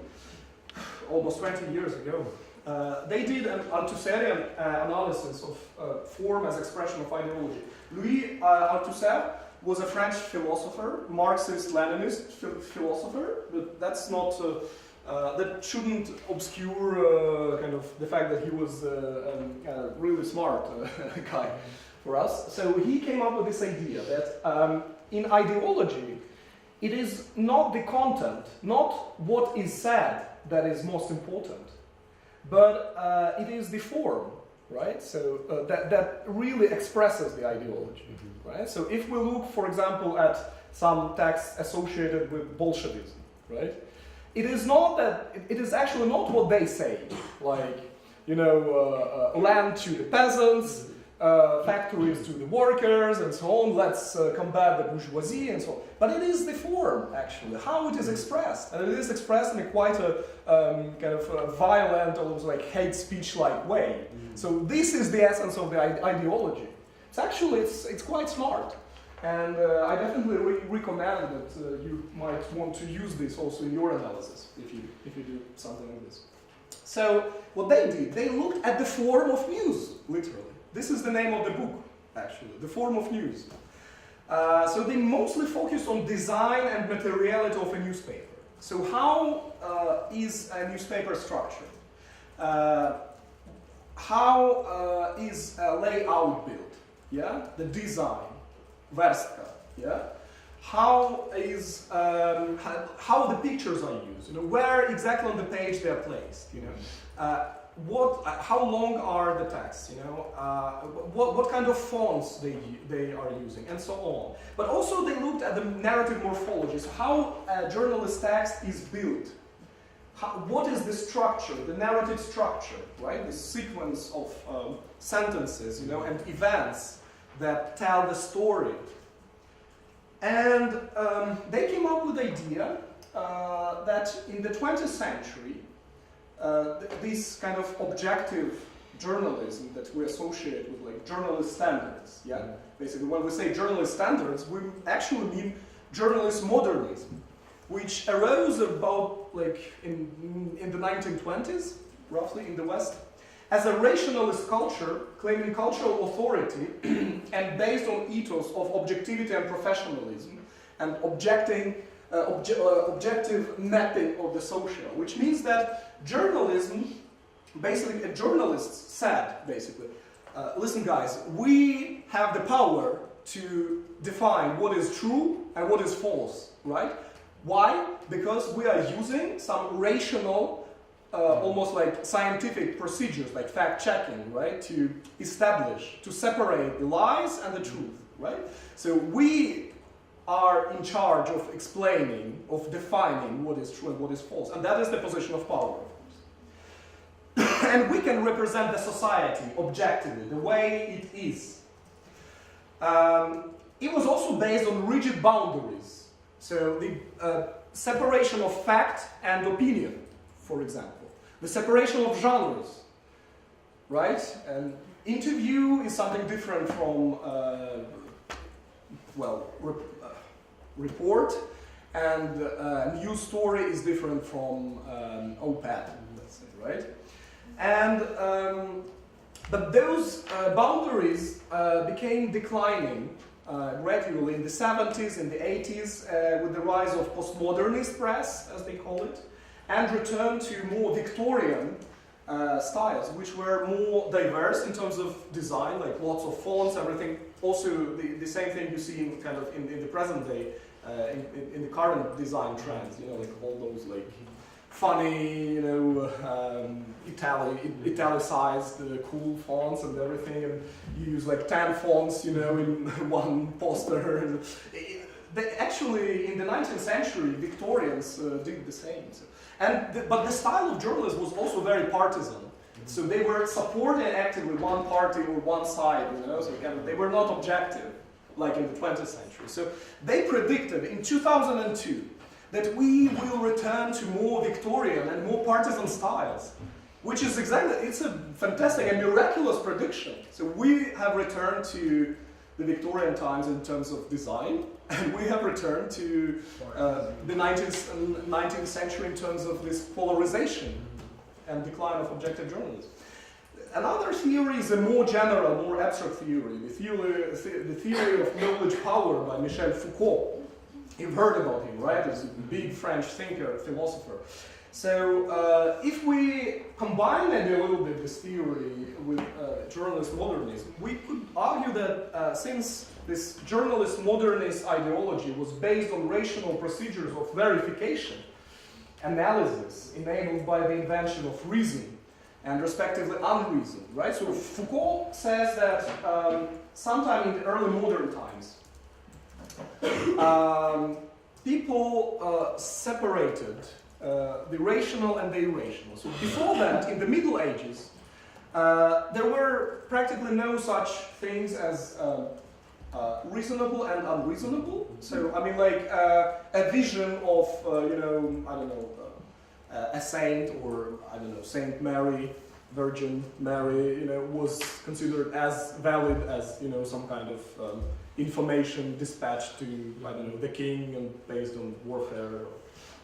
almost 20 years ago. They did an Althusserrian analysis of form as expression of ideology. Louis Althusser was a French philosopher, Marxist-Leninist philosopher, but that's not, that shouldn't obscure kind of the fact that he was a really smart guy for us. So he came up with this idea that in ideology, it is not the content, not what is said that is most important, but it is the form, right? So that really expresses the ideology, right? So if we look, for example, at some texts associated with Bolshevism, right? It is not that, it is actually not what they say, like, land to the peasants, factories to the workers, and so on, let's combat the bourgeoisie, and so on. But it is the form, actually, how it is expressed. And it is expressed in a quite a kind of violent, almost like hate speech-like way. So this is the essence of the ideology. It's actually, it's quite smart. And I definitely recommend that you might want to use this also in your analysis, if you do something like this. So what they did, they looked at the form of news, literally. This is the name of the book, actually, The Form of News. So they mostly focused on design and materiality of a newspaper. So how is a newspaper structured? How is a layout built? Yeah, the design, verstka. Yeah, how is how the pictures are used? Where exactly on the page they are placed? how long are the texts, you know, what kind of fonts they are using, and so on. But also they looked at the narrative morphology, so how a journalist text is built. What is the structure, the narrative structure, right? The sequence of sentences, you know, and events that tell the story. And they came up with the idea that in the 20th century, this kind of objective journalism that we associate with like journalist standards, yeah? Basically, when we say journalist standards, we actually mean journalist modernism, which arose about like in the 1920s, roughly in the West, as a rationalist culture claiming cultural authority and based on ethos of objectivity and professionalism and objective mapping of the social, which means that journalism, basically a journalist said, basically, listen guys, we have the power to define what is true and what is false, right? Why? Because we are using some rational, almost like scientific procedures, like fact-checking, right? To establish, to separate the lies and the truth, right? So we are in charge of explaining, of defining what is true and what is false. And that is the position of power, of course. And we can represent the society objectively, the way it is. It was also based on rigid boundaries. So the separation of fact and opinion, for example. The separation of genres, right? And interview is something different from, report, and news story is different from op-ed, let's say, right? And but those boundaries became declining gradually in the 70s, in the 80s, with the rise of postmodernist press, as they call it, and returned to more Victorian styles, which were more diverse in terms of design, like lots of fonts, everything. Also, the same thing you see in kind of in the present day, in the current design trends. You know, like all those like funny, you know, italicized, cool fonts and everything, and you use like 10 fonts, you know, in one poster. Actually, in the 19th century, Victorians did the same. So. But the style of journalism was also very partisan. So they were supporting actively one party or one side, you know, so they were not objective, like in the 20th century. So they predicted in 2002 that we will return to more Victorian and more partisan styles, which is exactly, it's a fantastic and miraculous prediction. So we have returned to the Victorian times in terms of design, and we have returned to the 19th century in terms of this polarization and decline of objective journalism. Another theory is a more general, more abstract theory, the theory of knowledge power by Michel Foucault. You've heard about him, right? He's a big French thinker, philosopher. So if we combine maybe a little bit this theory with journalist modernism, we could argue that since this journalist modernist ideology was based on rational procedures of verification, analysis, enabled by the invention of reason and respectively unreason, right? So Foucault says that sometime in the early modern times, people separated the rational and the irrational. So before that, in the Middle Ages, there were practically no such things as reasonable and unreasonable. So, I mean, like a vision of, you know, I don't know, a saint or, I don't know, Saint Mary, Virgin Mary, you know, was considered as valid as, you know, some kind of information dispatched to, I don't know, the king and based on warfare or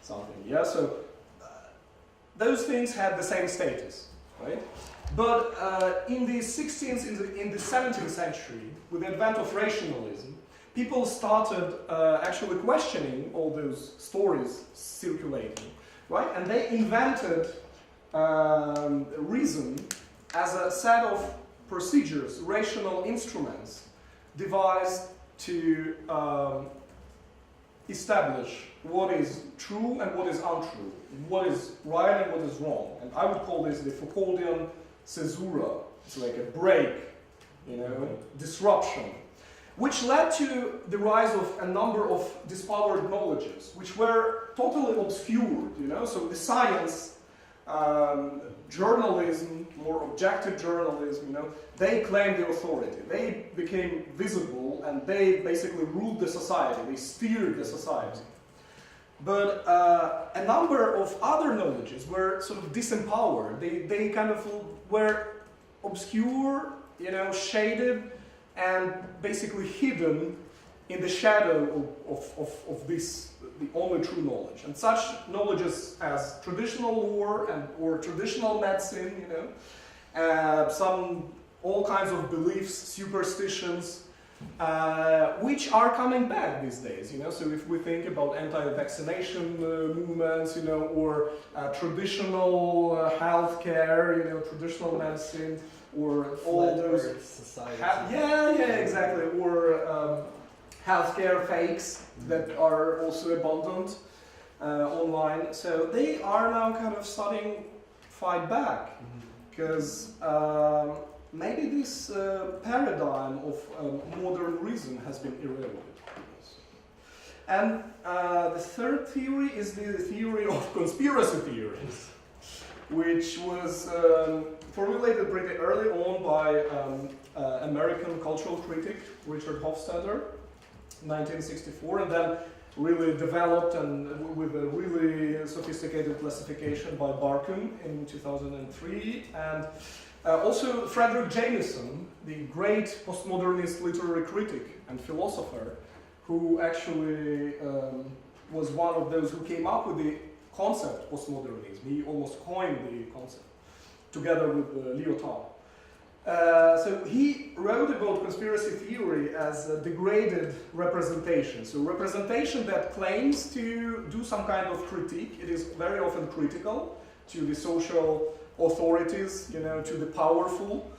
something. Yeah, so those things had the same status, right? But in the 16th, in the 17th century, with the advent of rationalism, people started actually questioning all those stories circulating, right? And they invented reason as a set of procedures, rational instruments, devised to establish what is true and what is untrue, what is right and what is wrong. And I would call this the Foucauldian caesura. It's like a break, disruption, which led to the rise of a number of dispowered knowledges, which were totally obscured, So the science, journalism, more objective journalism, they claimed the authority. They became visible and they basically ruled the society. They steered the society. But a number of other knowledges were sort of disempowered. They kind of were obscure, shaded, and basically hidden in the shadow of this, the only true knowledge. And such knowledges as traditional lore or traditional medicine, all kinds of beliefs, superstitions, which are coming back these days, So if we think about anti-vaccination movements, or traditional healthcare, traditional medicine, or all those society. Exactly. Or healthcare fakes that are also abundant online. So they are now kind of starting to fight back because maybe this paradigm of modern reason has been eroded. And the third theory is the theory of conspiracy theories, which was formulated pretty early on by American cultural critic Richard Hofstadter, 1964, and then really developed and with a really sophisticated classification by Barkum in 2003, and also Frederick Jameson, the great postmodernist literary critic and philosopher, who actually was one of those who came up with the concept postmodernism. He almost coined the concept together with Lyotard. So he wrote about conspiracy theory as a degraded representation. So representation that claims to do some kind of critique. It is very often critical to the social authorities, to the powerful.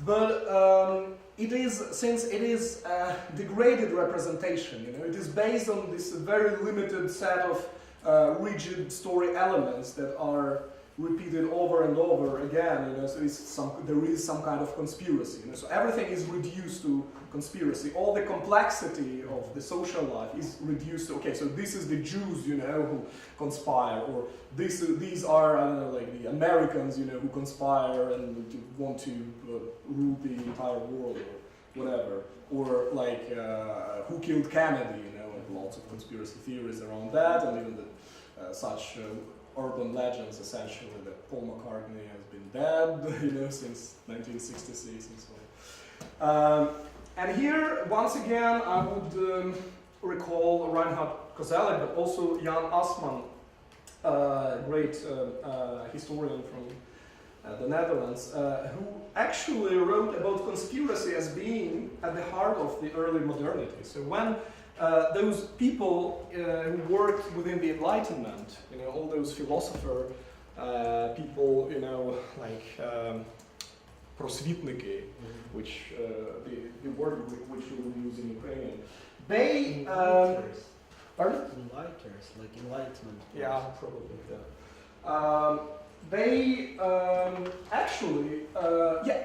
But since it is a degraded representation, it is based on this very limited set of rigid story elements that are repeated over and over again, so there is some kind of conspiracy, so everything is reduced to conspiracy. All the complexity of the social life is reduced to, okay, so this is the Jews, who conspire, or these are, I don't know, like the Americans, who conspire and want to rule the entire world, or whatever, or like who killed Kennedy, and lots of conspiracy theories around that, and even such urban legends, essentially, that Paul McCartney has been dead, since 1966 and so on. And here, once again, I would recall Reinhard Koselleck, but also Jan Assmann, great historian from the Netherlands, who actually wrote about conspiracy as being at the heart of the early modernity. So when those people who worked within the Enlightenment, all those philosopher people, like prosvitniki, which the word which we will use in Ukrainian, they pardon? Enlighters, like enlightenment. Yeah, probably. Yeah. They actually,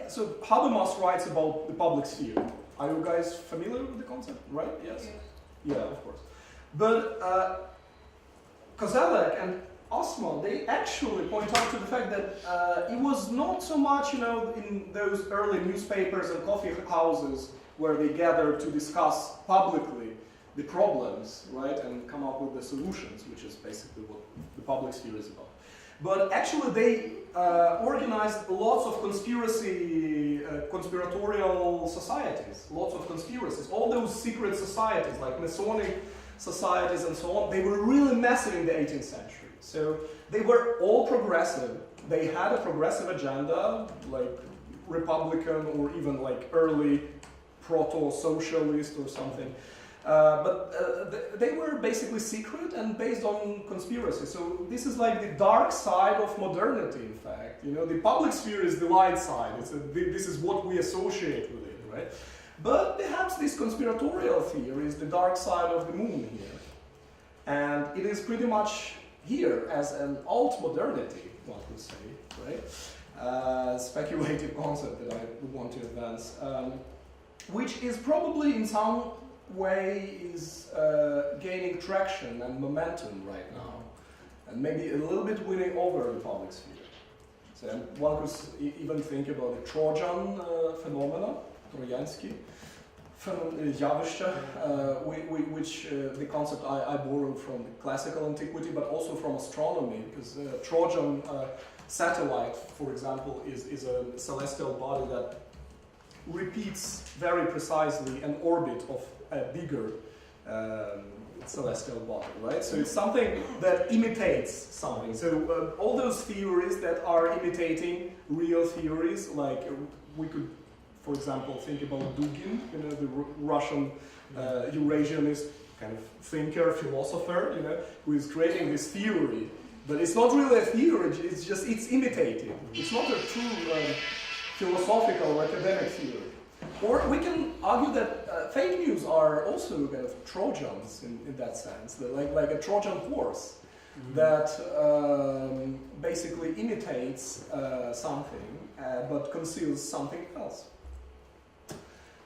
So Habermas writes about the public sphere. Are you guys familiar with the concept? Right? Yes. Yeah, of course. But Koselleck and Assmann, they actually point out to the fact that it was not so much, in those early newspapers and coffee houses where they gathered to discuss publicly the problems, right, and come up with the solutions, which is basically what the public sphere is about. But actually they organized lots of conspiratorial societies, lots of conspiracies. All those secret societies, like Masonic societies and so on, they were really massive in the 18th century. So they were all progressive. They had a progressive agenda, like Republican or even like early proto-socialist or something. But they were basically secret and based on conspiracy. So this is like the dark side of modernity, in fact. The public sphere is the light side. This is what we associate with it, right? But perhaps this conspiratorial theory is the dark side of the moon here. And it is pretty much here as an alt modernity, one could say, right? Speculative concept that I would want to advance, which is probably in some way is gaining traction and momentum right now, and maybe a little bit winning over the public sphere. So one could even think about the Trojan phenomena, Trojansky which the concept I borrowed from the classical antiquity, but also from astronomy, because Trojan satellite, for example, is a celestial body that repeats very precisely an orbit of a bigger celestial body, right? So it's something that imitates something. So all those theories that are imitating real theories, like we could, for example, think about Dugin, the Russian Eurasianist kind of thinker, philosopher, who is creating this theory. But it's not really a theory, it's imitating. It's not a true philosophical or academic theory. Or we can argue that fake news are also kind of Trojans in that sense, like a Trojan horse that basically imitates something but conceals something else.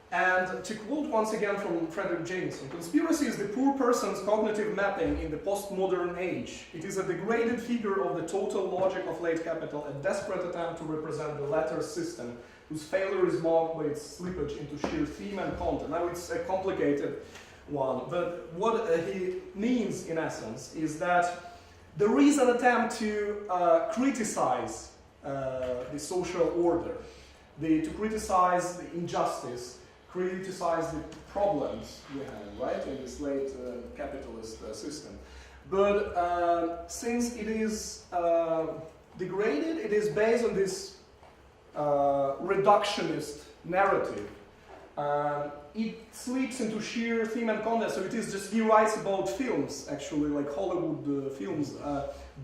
And to quote once again from Frederick Jameson, conspiracy is the poor person's cognitive mapping in the postmodern age. It is a degraded figure of the total logic of late capital, a desperate attempt to represent the latter system, whose failure is marked by its slippage into sheer theme and content. Now it's a complicated one, but what he means in essence is that there is an attempt to criticize the social order, to criticize the injustice, criticize the problems we have, right, in this late capitalist system. But since it is degraded, it is based on this reductionist narrative. It slips into sheer theme and content, so it is just, he writes about films, actually, like Hollywood films,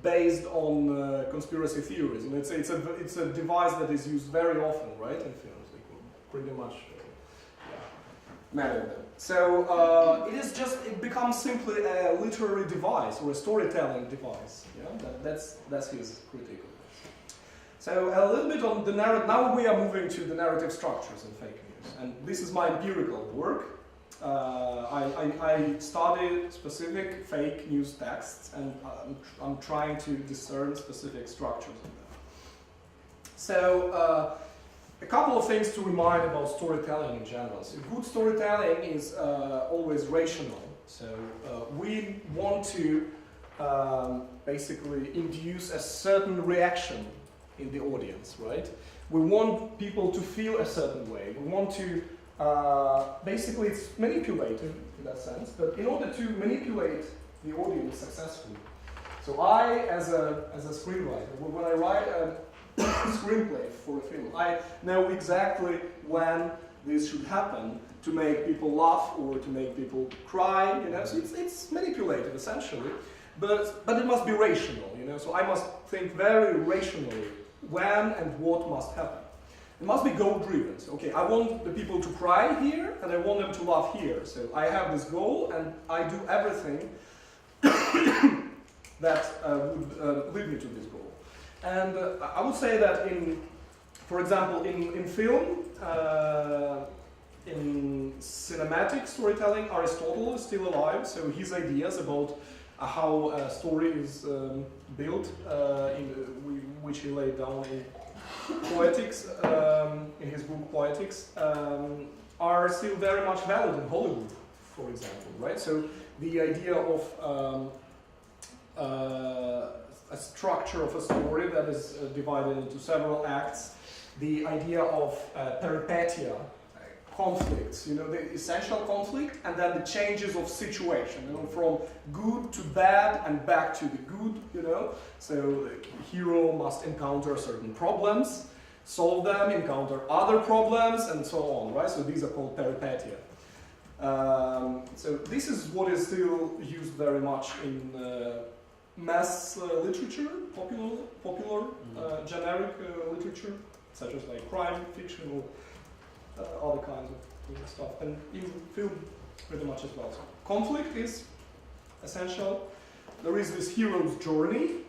based on conspiracy theories. And it's a device that is used very often, right, in films. Pretty much many of them. So it becomes simply a literary device or a storytelling device. Yeah, that's his critique of this. So a little bit on the narrative. Now we are moving to the narrative structures in fake news, and this is my empirical work. I studied specific fake news texts, and I'm trying to discern specific structures in them. So. A couple of things to remind about storytelling in general. So good storytelling is always rational. So we want to basically induce a certain reaction in the audience, right? We want people to feel a certain way. We want to, basically it's manipulative in that sense, but in order to manipulate the audience successfully. So I, as a screenwriter, when I write a screenplay for a film, I know exactly when this should happen to make people laugh or to make people cry, so it's manipulative essentially, but it must be rational, so I must think very rationally when and what must happen. It must be goal-driven. So, okay, I want the people to cry here and I want them to laugh here, so I have this goal and I do everything that would lead me to this goal. And I would say that for example, in film, in cinematic storytelling, Aristotle is still alive, so his ideas about how a story is built, which he laid down in Poetics, in his book Poetics, are still very much valid in Hollywood, for example, right? So the idea of a structure of a story that is divided into several acts, the idea of peripetia, conflicts, the essential conflict, and then the changes of situation, from good to bad and back to the good, So the hero must encounter certain problems, solve them, encounter other problems, and so on, right? So these are called peripetia. So this is what is still used very much in mass literature, popular generic literature, such as like crime, fiction, or other kinds of stuff, and in film pretty much as well. So conflict is essential. There is this hero's journey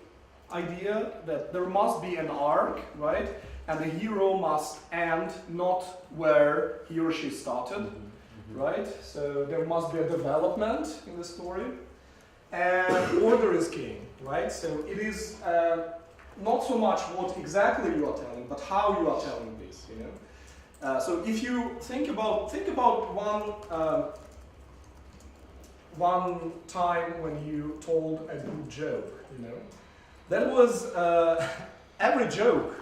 idea that there must be an arc, right? And the hero must end not where he or she started, right? So there must be a development in the story. And order is king, right? So it is not so much what exactly you are telling, but how you are telling this, you know? So if you think about one time when you told a good joke, you know, that was every joke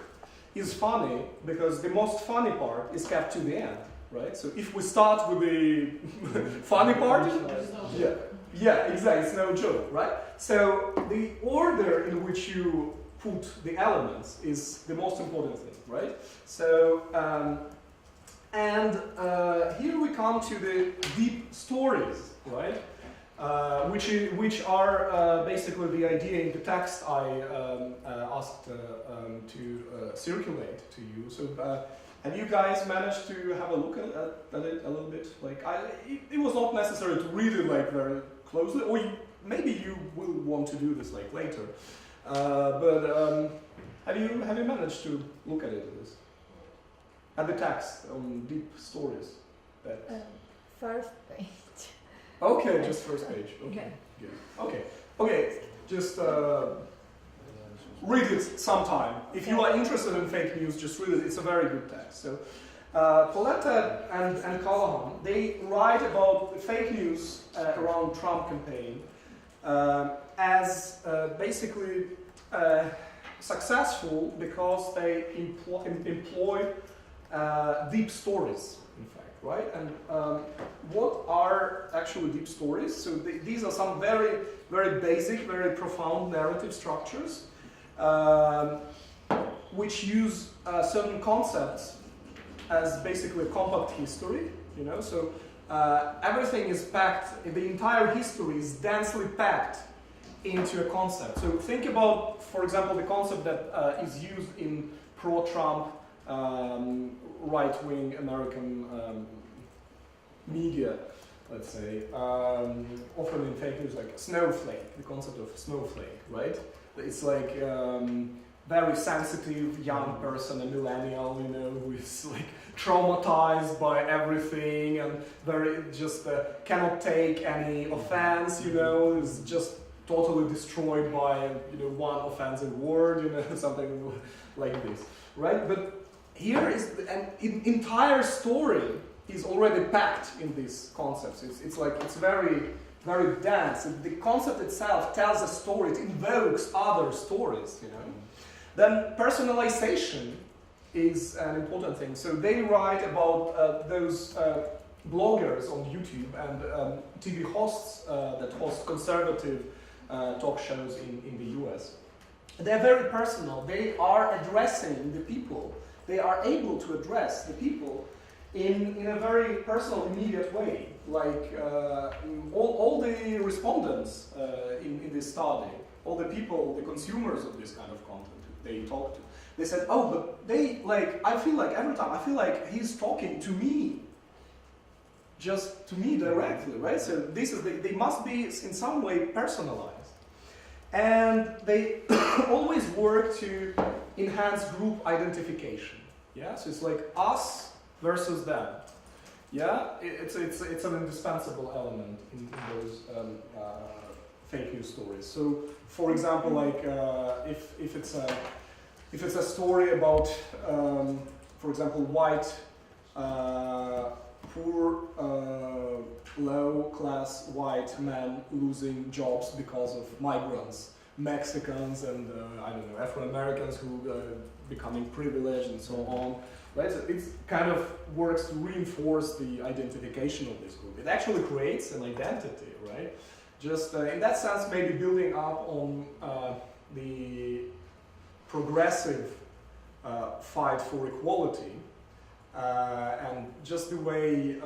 is funny because the most funny part is kept to the end, right? So if we start with the funny part, yeah, exactly, it's no joke, right? So the order in which you put the elements is the most important thing, right? So here we come to the deep stories, right? Which are basically the idea in the text I asked to circulate to you. So have you guys managed to have a look at it a little bit? Like it was not necessary to read it like very closely, or maybe you will want to do this like later. But have you managed to look at it? At the text on deep stories? First page. Okay, just first page. Okay, good. Okay. Just read it sometime. If you are interested in fake news, just read it. It's a very good text. So, Pauletta and Callahan, they write about fake news around Trump campaign as basically successful because they employ deep stories. In fact, right? And what are actually deep stories? So these are some very, very basic, very profound narrative structures which use certain concepts as basically a compact history, you know? So everything is packed, the entire history is densely packed into a concept. So think about, for example, the concept that is used in pro-Trump right-wing American media, let's say, often in fake news, like snowflake, the concept of snowflake, right? It's like very sensitive young person, a millennial, you know, who is like traumatized by everything and very just cannot take any offense, you know, is just totally destroyed by, you know, one offensive word, you know, something like this, right? But here is an entire story is already packed in these concepts. It's like it's very, very dense. The concept itself tells a story. It invokes other stories. You know. Then personalization is an important thing. So they write about those bloggers on YouTube and TV hosts that host conservative talk shows in the US. They're very personal. They are addressing the people. They are able to address the people in a very personal, immediate way. Like all the respondents in this study, all the people, the consumers of this kind of content they talk to, they said, oh, but they, like, I feel like every time, I feel like he's talking to me. Just to me directly, right? So this is, they must be in some way personalized. And they always work to enhance group identification. Yeah, so it's like us versus them. Yeah, it's an indispensable element in those fake news stories. So, for example, like if it's a story about, for example, white, poor, low-class white men losing jobs because of migrants, Mexicans and I don't know, Afro-Americans who becoming privileged and so on, right? So it kind of works to reinforce the identification of this group. It actually creates an identity, right? Just in that sense, maybe building up on the progressive fight for equality and just the way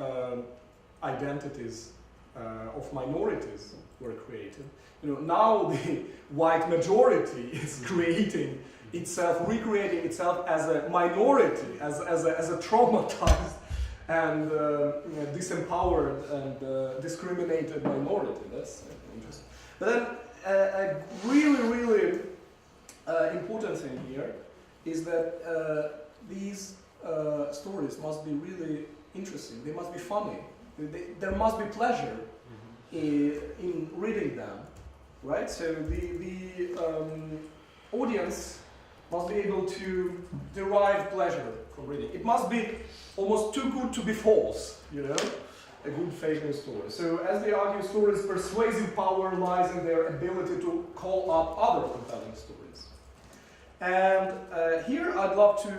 identities of minorities were created. You know, now the white majority is creating itself, recreating itself as a minority, as a traumatized and disempowered and discriminated minority. That's interesting. But then a really important thing here is that these stories must be really interesting. They must be funny. There must be pleasure in reading them, right? So the audience must be able to derive pleasure from reading. It must be almost too good to be false, you know, a good fake news story. So as they argue, stories' persuasive power lies in their ability to call up other compelling stories. And here I'd love to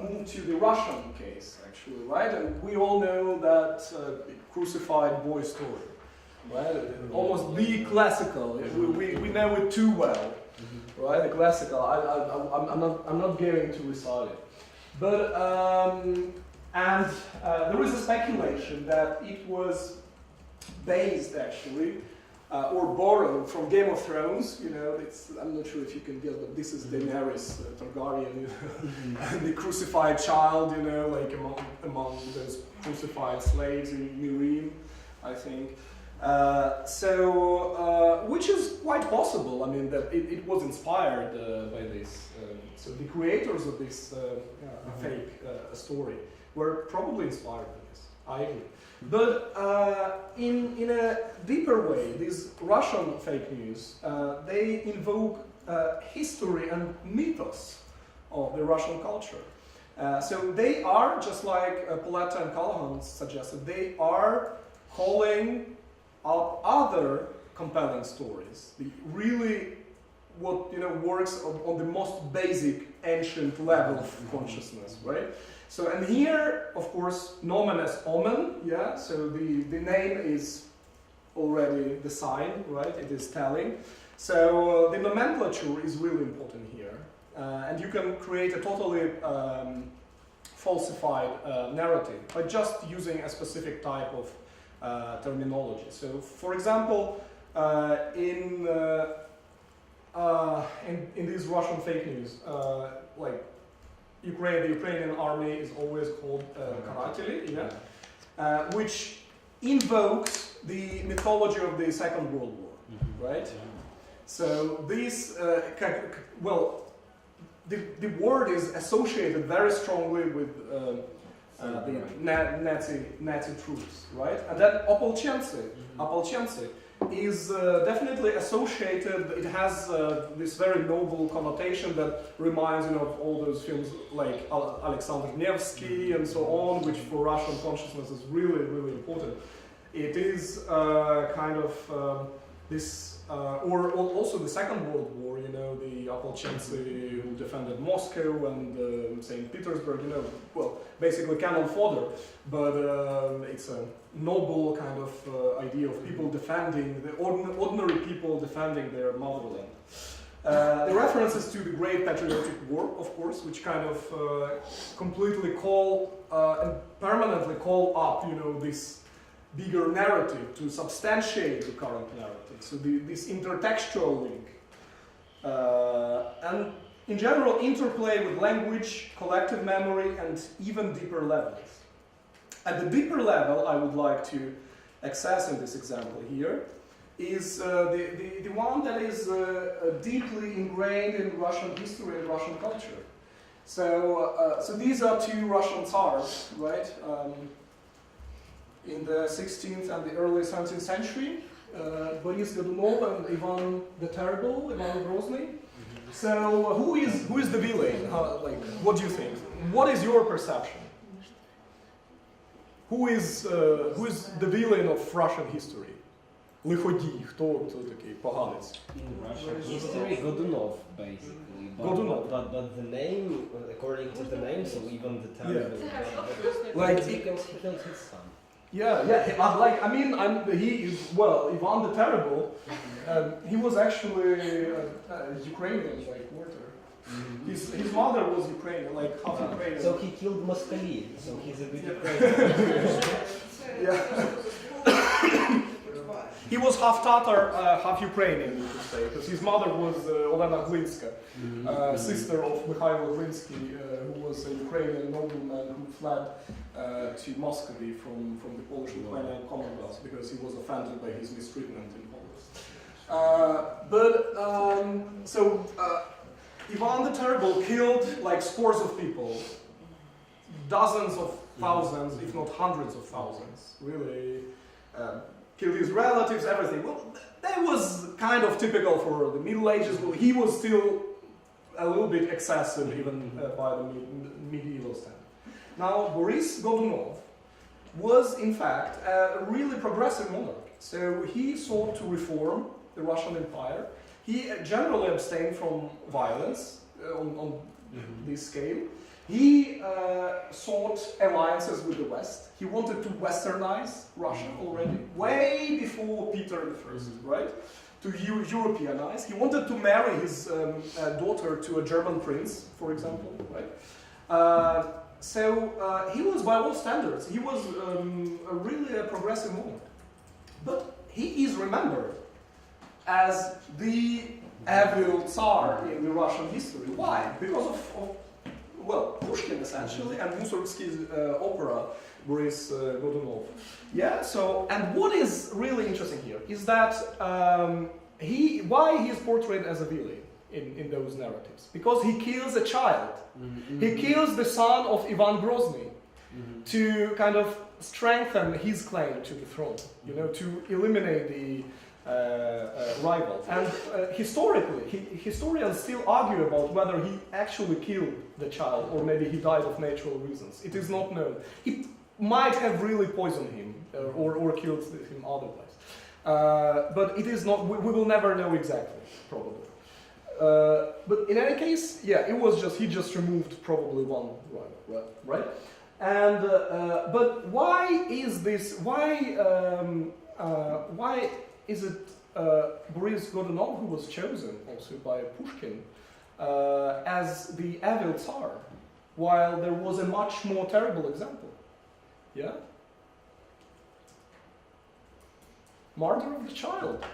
move to the Russian case, actually, right? And we all know that crucified boy story, right? Almost the classical. We know it too well, right? The classical. I'm not going to recite it, but there is a speculation that it was based actually. Or borrowed from Game of Thrones, you know, I'm not sure if you can guess, but this is Daenerys Targaryen, you know, and the crucified child, you know, like among those crucified slaves in Mirim, I think. Which is quite possible, I mean, that it was inspired by this. So the creators of this fake story were probably inspired by this, I agree. But in a deeper way, these Russian fake news, they invoke history and mythos of the Russian culture. So they are, just like Paletta and Callahan suggested, they are calling up other compelling stories. Really what, you know, works on the most basic ancient level of consciousness, right? So, and here, of course, nomen as omen, yeah, so the name is already the sign, right, it is telling. So the nomenclature is really important here. And you can create a totally falsified narrative by just using a specific type of terminology. So, for example, in these Russian fake news, like the Ukrainian army is always called Karateli, yeah, which invokes the mythology of the Second World War, right? So this, the word is associated very strongly with the Nazi troops, right? And then Opolchenцы is definitely associated. It has this very noble connotation that reminds you of all those films like Alexander Nevsky and so on, which for Russian consciousness is really, really important. It is kind of this, or also the Second World War, you know, the Opolchenцы who defended Moscow and St. Petersburg, you know, well, basically cannon fodder, but it's a noble kind of idea of people defending, the ordinary people defending their motherland. The references to the Great Patriotic War, of course, which kind of completely call and permanently call up, you know, this bigger narrative to substantiate the current narrative. So this intertextual link. And in general, interplay with language, collective memory, and even deeper levels. At the deeper level, I would like to access in this example here is the one that is deeply ingrained in Russian history and Russian culture. So, so these are two Russian tsars, right? In the 16th and the early 17th century, Boris Godunov and Ivan the Terrible, Ivan Grozny. So who is the villain? What do you think? What is your perception? Who is the villain of Russian history? Лиходій, хто такий поганець? In Russian history, Godunov, basically. Godunov. But the name, according to the name, so even the terrible. Like he killed his son. Yeah. Ivan the Terrible, he was actually Ukrainian, like quarter. His mother was Ukrainian, like half Ukrainian. So he killed Moskali, so he's a bit Ukrainian. Yeah. He was half Tatar, half Ukrainian, you could say, because his mother was Olena Glinska, sister of Mikhail Glinski, who was a Ukrainian nobleman who fled to Muscovy from the Polish-Lithuanian Commonwealth because he was offended by his mistreatment in Poland. Ivan the Terrible killed like scores of people, dozens of thousands, if not hundreds of thousands, really. Killed his relatives, everything. Well, that was kind of typical for the Middle Ages. Well, he was still a little bit excessive even by the medieval standard. Now, Boris Godunov was in fact a really progressive monarch. So he sought to reform the Russian Empire. He generally abstained from violence on this scale. He sought alliances with the West. He wanted to westernize Russia already, way before Peter I, right? To Europeanize. He wanted to marry his daughter to a German prince, for example, right? He was, by all standards, he was really a progressive monarch. But he is remembered as the evil Tsar in the Russian history. Why? Because of well, Pushkin essentially, and Mussorgsky's opera, Boris Godunov. Yeah, so, and what is really interesting here is that why he is portrayed as a villain in those narratives? Because he kills a child. He kills the son of Ivan Grozny to kind of strengthen his claim to the throne, you know, to eliminate the rival. And historically, historians still argue about whether he actually killed the child or maybe he died of natural reasons. It is not known. He might have really poisoned him or killed him otherwise. But it is not, we will never know exactly, probably. But in any case, yeah, it was just, he just removed probably one rival, right? And, but why is this, why is it Boris Godunov who was chosen also by Pushkin as the evil Tsar, while there was a much more terrible example? Yeah? Murder of the child,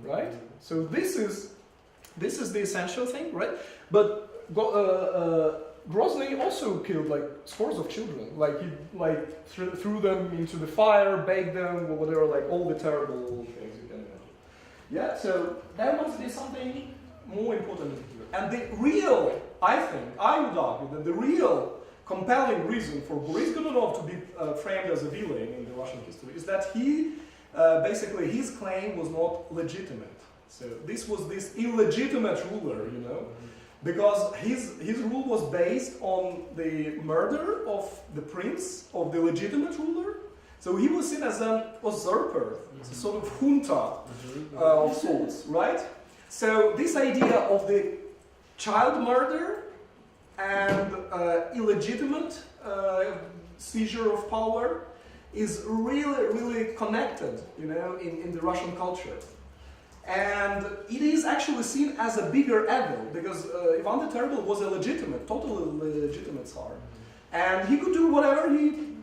right? So this is the essential thing, right? But Grozny also killed like scores of children. Like he threw them into the fire, baked them, or whatever, like all the terrible things you can imagine. Yeah, so there must be something more important here. And the real, I think, I would argue that the real compelling reason for Boris Godunov to be framed as a villain in the Russian history is that he, basically, his claim was not legitimate. So this was this illegitimate ruler, you know, because his rule was based on the murder of the prince, of the legitimate ruler. So he was seen as an usurper, a sort of junta of sorts, right? So this idea of the child murder and illegitimate seizure of power is really, really connected, you know, in the Russian culture. And it is actually seen as a bigger evil, because Ivan the Terrible was a legitimate, totally legitimate Tsar. And he could do whatever he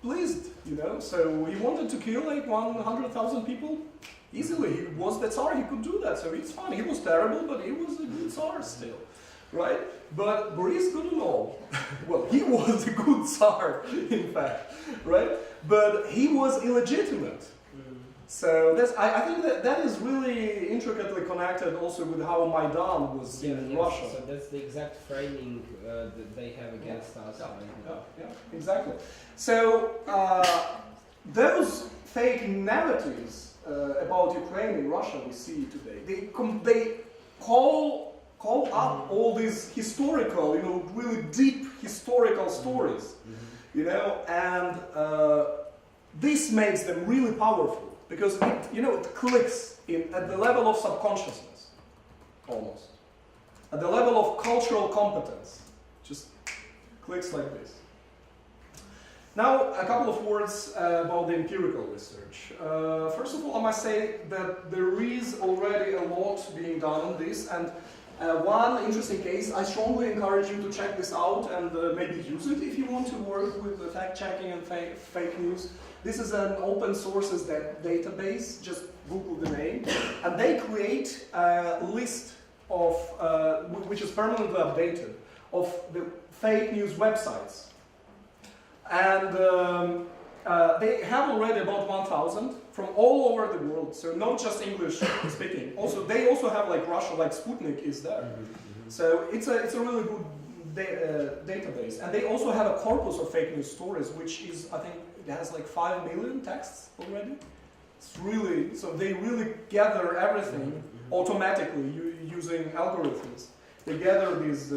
pleased, you know, so he wanted to kill like 100,000 people easily. He was the Tsar, he could do that, so it's fine. He was terrible, but he was a good Tsar still, right? But Boris Godunov, well, he was a good Tsar, in fact, right? But he was illegitimate. So that's, I think that is really intricately connected also with how Maidan was seen in Russia. So that's the exact framing that they have against us. Yeah, exactly. So those fake narratives about Ukraine in Russia we see today, they call up all these historical, you know, really deep historical stories, you know, and this makes them really powerful. Because it, you know, it clicks at the level of subconsciousness, almost. At the level of cultural competence, just clicks like this. Now, a couple of words about the empirical research. First of all, I must say that there is already a lot being done on this, and one interesting case, I strongly encourage you to check this out and maybe use it if you want to work with the fact-checking and fake news. This is an open sources database, just Google the name, and they create a list of, which is permanently updated, of the fake news websites. And they have already about 1,000 from all over the world, so not just English speaking. Also, they also have like Russia, like Sputnik is there. So it's a really good database. And they also have a corpus of fake news stories, which is, I think, it has like 5 million texts already. It's really, so they really gather everything automatically using algorithms. They gather this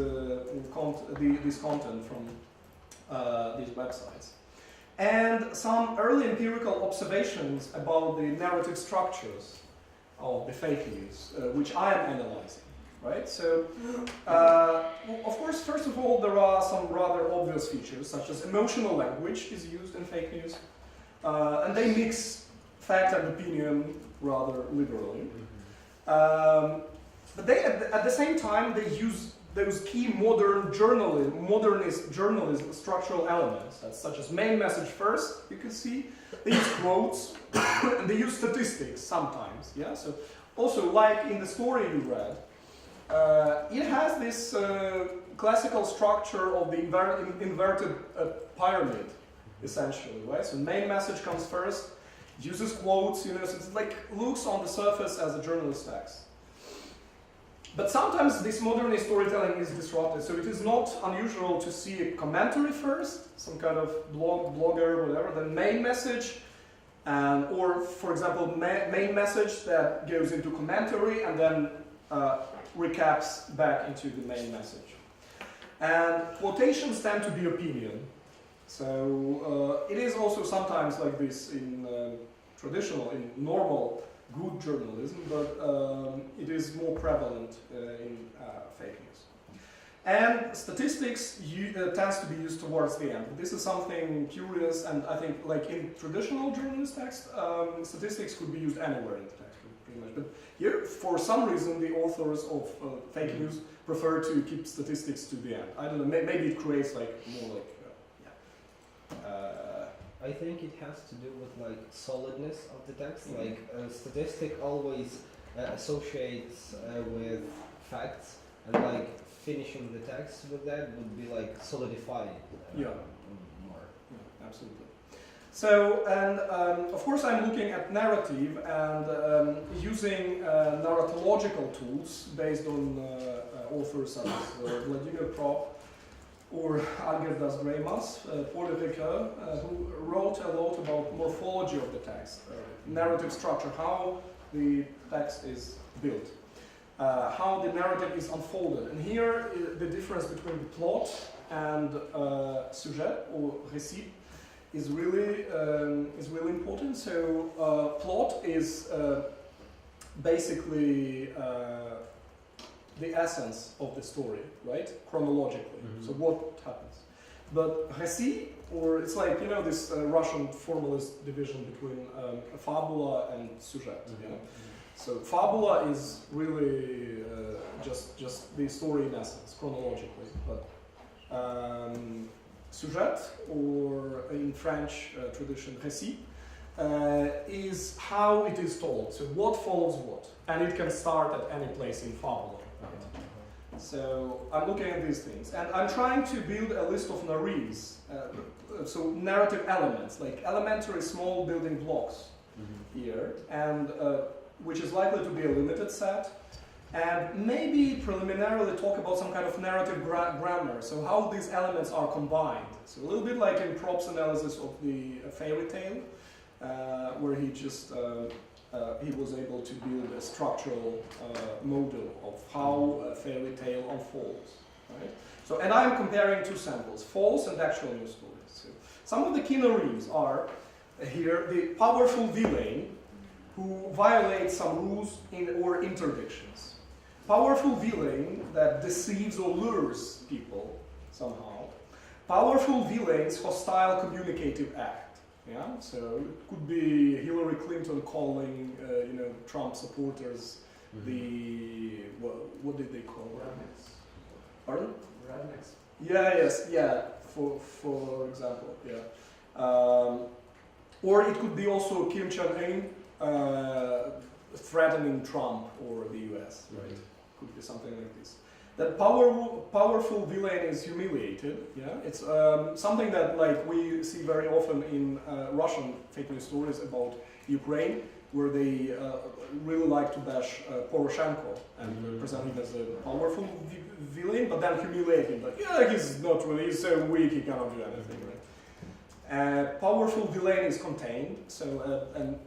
content from these websites. And some early empirical observations about the narrative structures of the fake news, which I am analyzing, right? So, of course, first of all, there are some rather obvious features, such as emotional language is used in fake news, and they mix fact and opinion rather liberally. But they, at the same time, they use those key modernist journalism structural elements, such as main message first, you can see. They use quotes, and they use statistics sometimes, yeah? So also, like in the story you read, it has this classical structure of the inverted pyramid, essentially, right? So main message comes first, uses quotes, you know, so it's like looks on the surface as a journalist text. But sometimes this modernist storytelling is disrupted, so it is not unusual to see a commentary first, some kind of blogger, whatever, then main message, or for example, main message that goes into commentary and then recaps back into the main message. And quotations tend to be opinion. So it is also sometimes like this in traditional, in normal, good journalism, but it is more prevalent in fake news. And statistics tends to be used towards the end. This is something curious, and I think like in traditional journalist text, statistics could be used anywhere in the text, pretty much. But here, for some reason, the authors of fake news prefer to keep statistics to the end. I don't know, maybe it creates like more like, I think it has to do with like solidness of the text. Like statistic always associates with facts, and like finishing the text with that would be like solidifying. More. Yeah, absolutely. So, and of course, I'm looking at narrative and using narratological tools based on authors such as Vladimir Prop or Algirdas Greimas, Paul Ricoeur, who wrote a lot about morphology of the text, narrative structure, how the text is built, how the narrative is unfolded. And here, the difference between the plot and sujet or récit is really important. So, plot is basically the essence of the story, right? Chronologically. So what happens? But récit, or it's like, you know, this Russian formalist division between fabula and sujet. You know? So fabula is really just the story in essence, chronologically. But sujet, or in French tradition, récit, is how it is told. So what follows what, and it can start at any place in fabula. Right. So I'm looking at these things, and I'm trying to build a list of naries, so narrative elements, like elementary small building blocks here, and which is likely to be a limited set, and maybe preliminarily talk about some kind of narrative grammar, so how these elements are combined. So a little bit like in Prop's analysis of the fairy tale, where he just he was able to build a structural model of how a fairy tale unfolds, right? So, and I'm comparing two samples, false and actual news stories. So, some of the key naries are here the powerful villain who violates some rules or interdictions. Powerful villain that deceives or lures people somehow. Powerful villain's hostile communicative act. Yeah, so it could be Hillary Clinton calling, you know, Trump supporters the what did they call rednecks? Pardon? Rednecks. Yeah, yes, yeah. For example, yeah. Or it could be also Kim Jong-un threatening Trump or the US, right? Could be something like this. That powerful villain is humiliated. Yeah, it's something that like we see very often in Russian fake news stories about Ukraine, where they really like to bash Poroshenko and present him as a powerful villain, but then humiliate him. Like, yeah, he's not really, he's so weak, he cannot do anything. Right? Powerful villain is contained, so an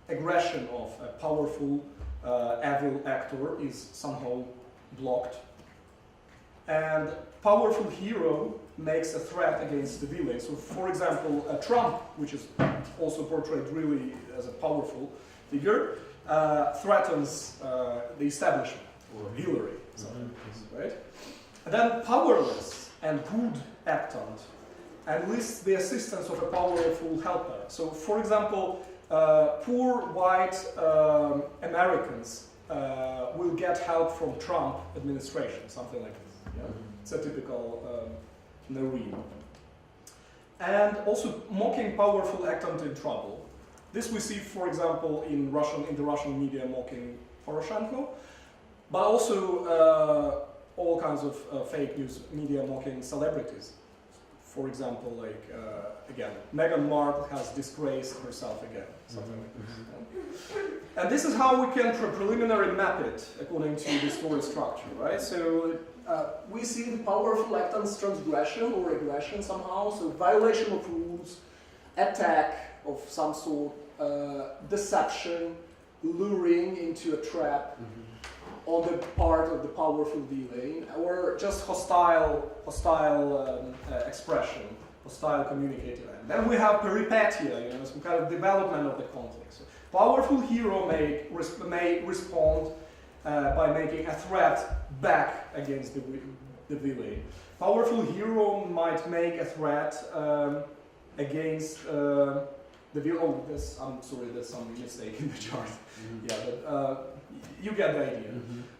aggression of a powerful evil actor is somehow blocked. And powerful hero makes a threat against the villain. So, for example, Trump, which is also portrayed really as a powerful figure, threatens the establishment, or Hillary, something like this, right? And then powerless and good actant enlists the assistance of a powerful helper. So, for example, poor white Americans will get help from Trump administration, something like this. Yeah? It's a typical narrative. And also mocking powerful actant in trouble. This we see, for example, in the Russian media mocking Poroshenko, but also all kinds of fake news media mocking celebrities. For example, like again, Meghan Markle has disgraced herself again, something like this. And this is how we can preliminary map it according to the story structure, right? So we see the powerful actant's transgression or aggression somehow, so violation of rules, attack of some sort, deception, luring into a trap on the part of the powerful villain, or just hostile expression, hostile communicative. And then we have peripetia, some kind of development of the conflict. So powerful hero may respond by making a threat back against the villain. Powerful hero might make a threat against the villain. Oh, I'm sorry, there's some mistake in the chart. Yeah, but you get the idea.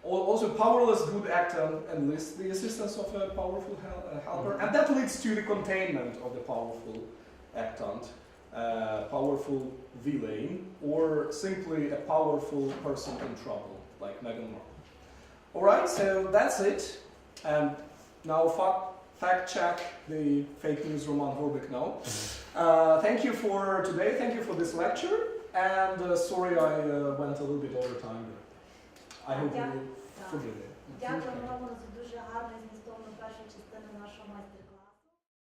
Also, powerless good actor enlists the assistance of a powerful helper, and that leads to the containment of the powerful actant, powerful villain, or simply a powerful person in trouble, like Meghan Markle. Alright, so that's it. And now fact check the fake news Roman Gorbic now. Thank you for today, thank you for this lecture, and sorry I went a little bit over time. I hope you will forgive me. Дякую, Романа, за дуже гарний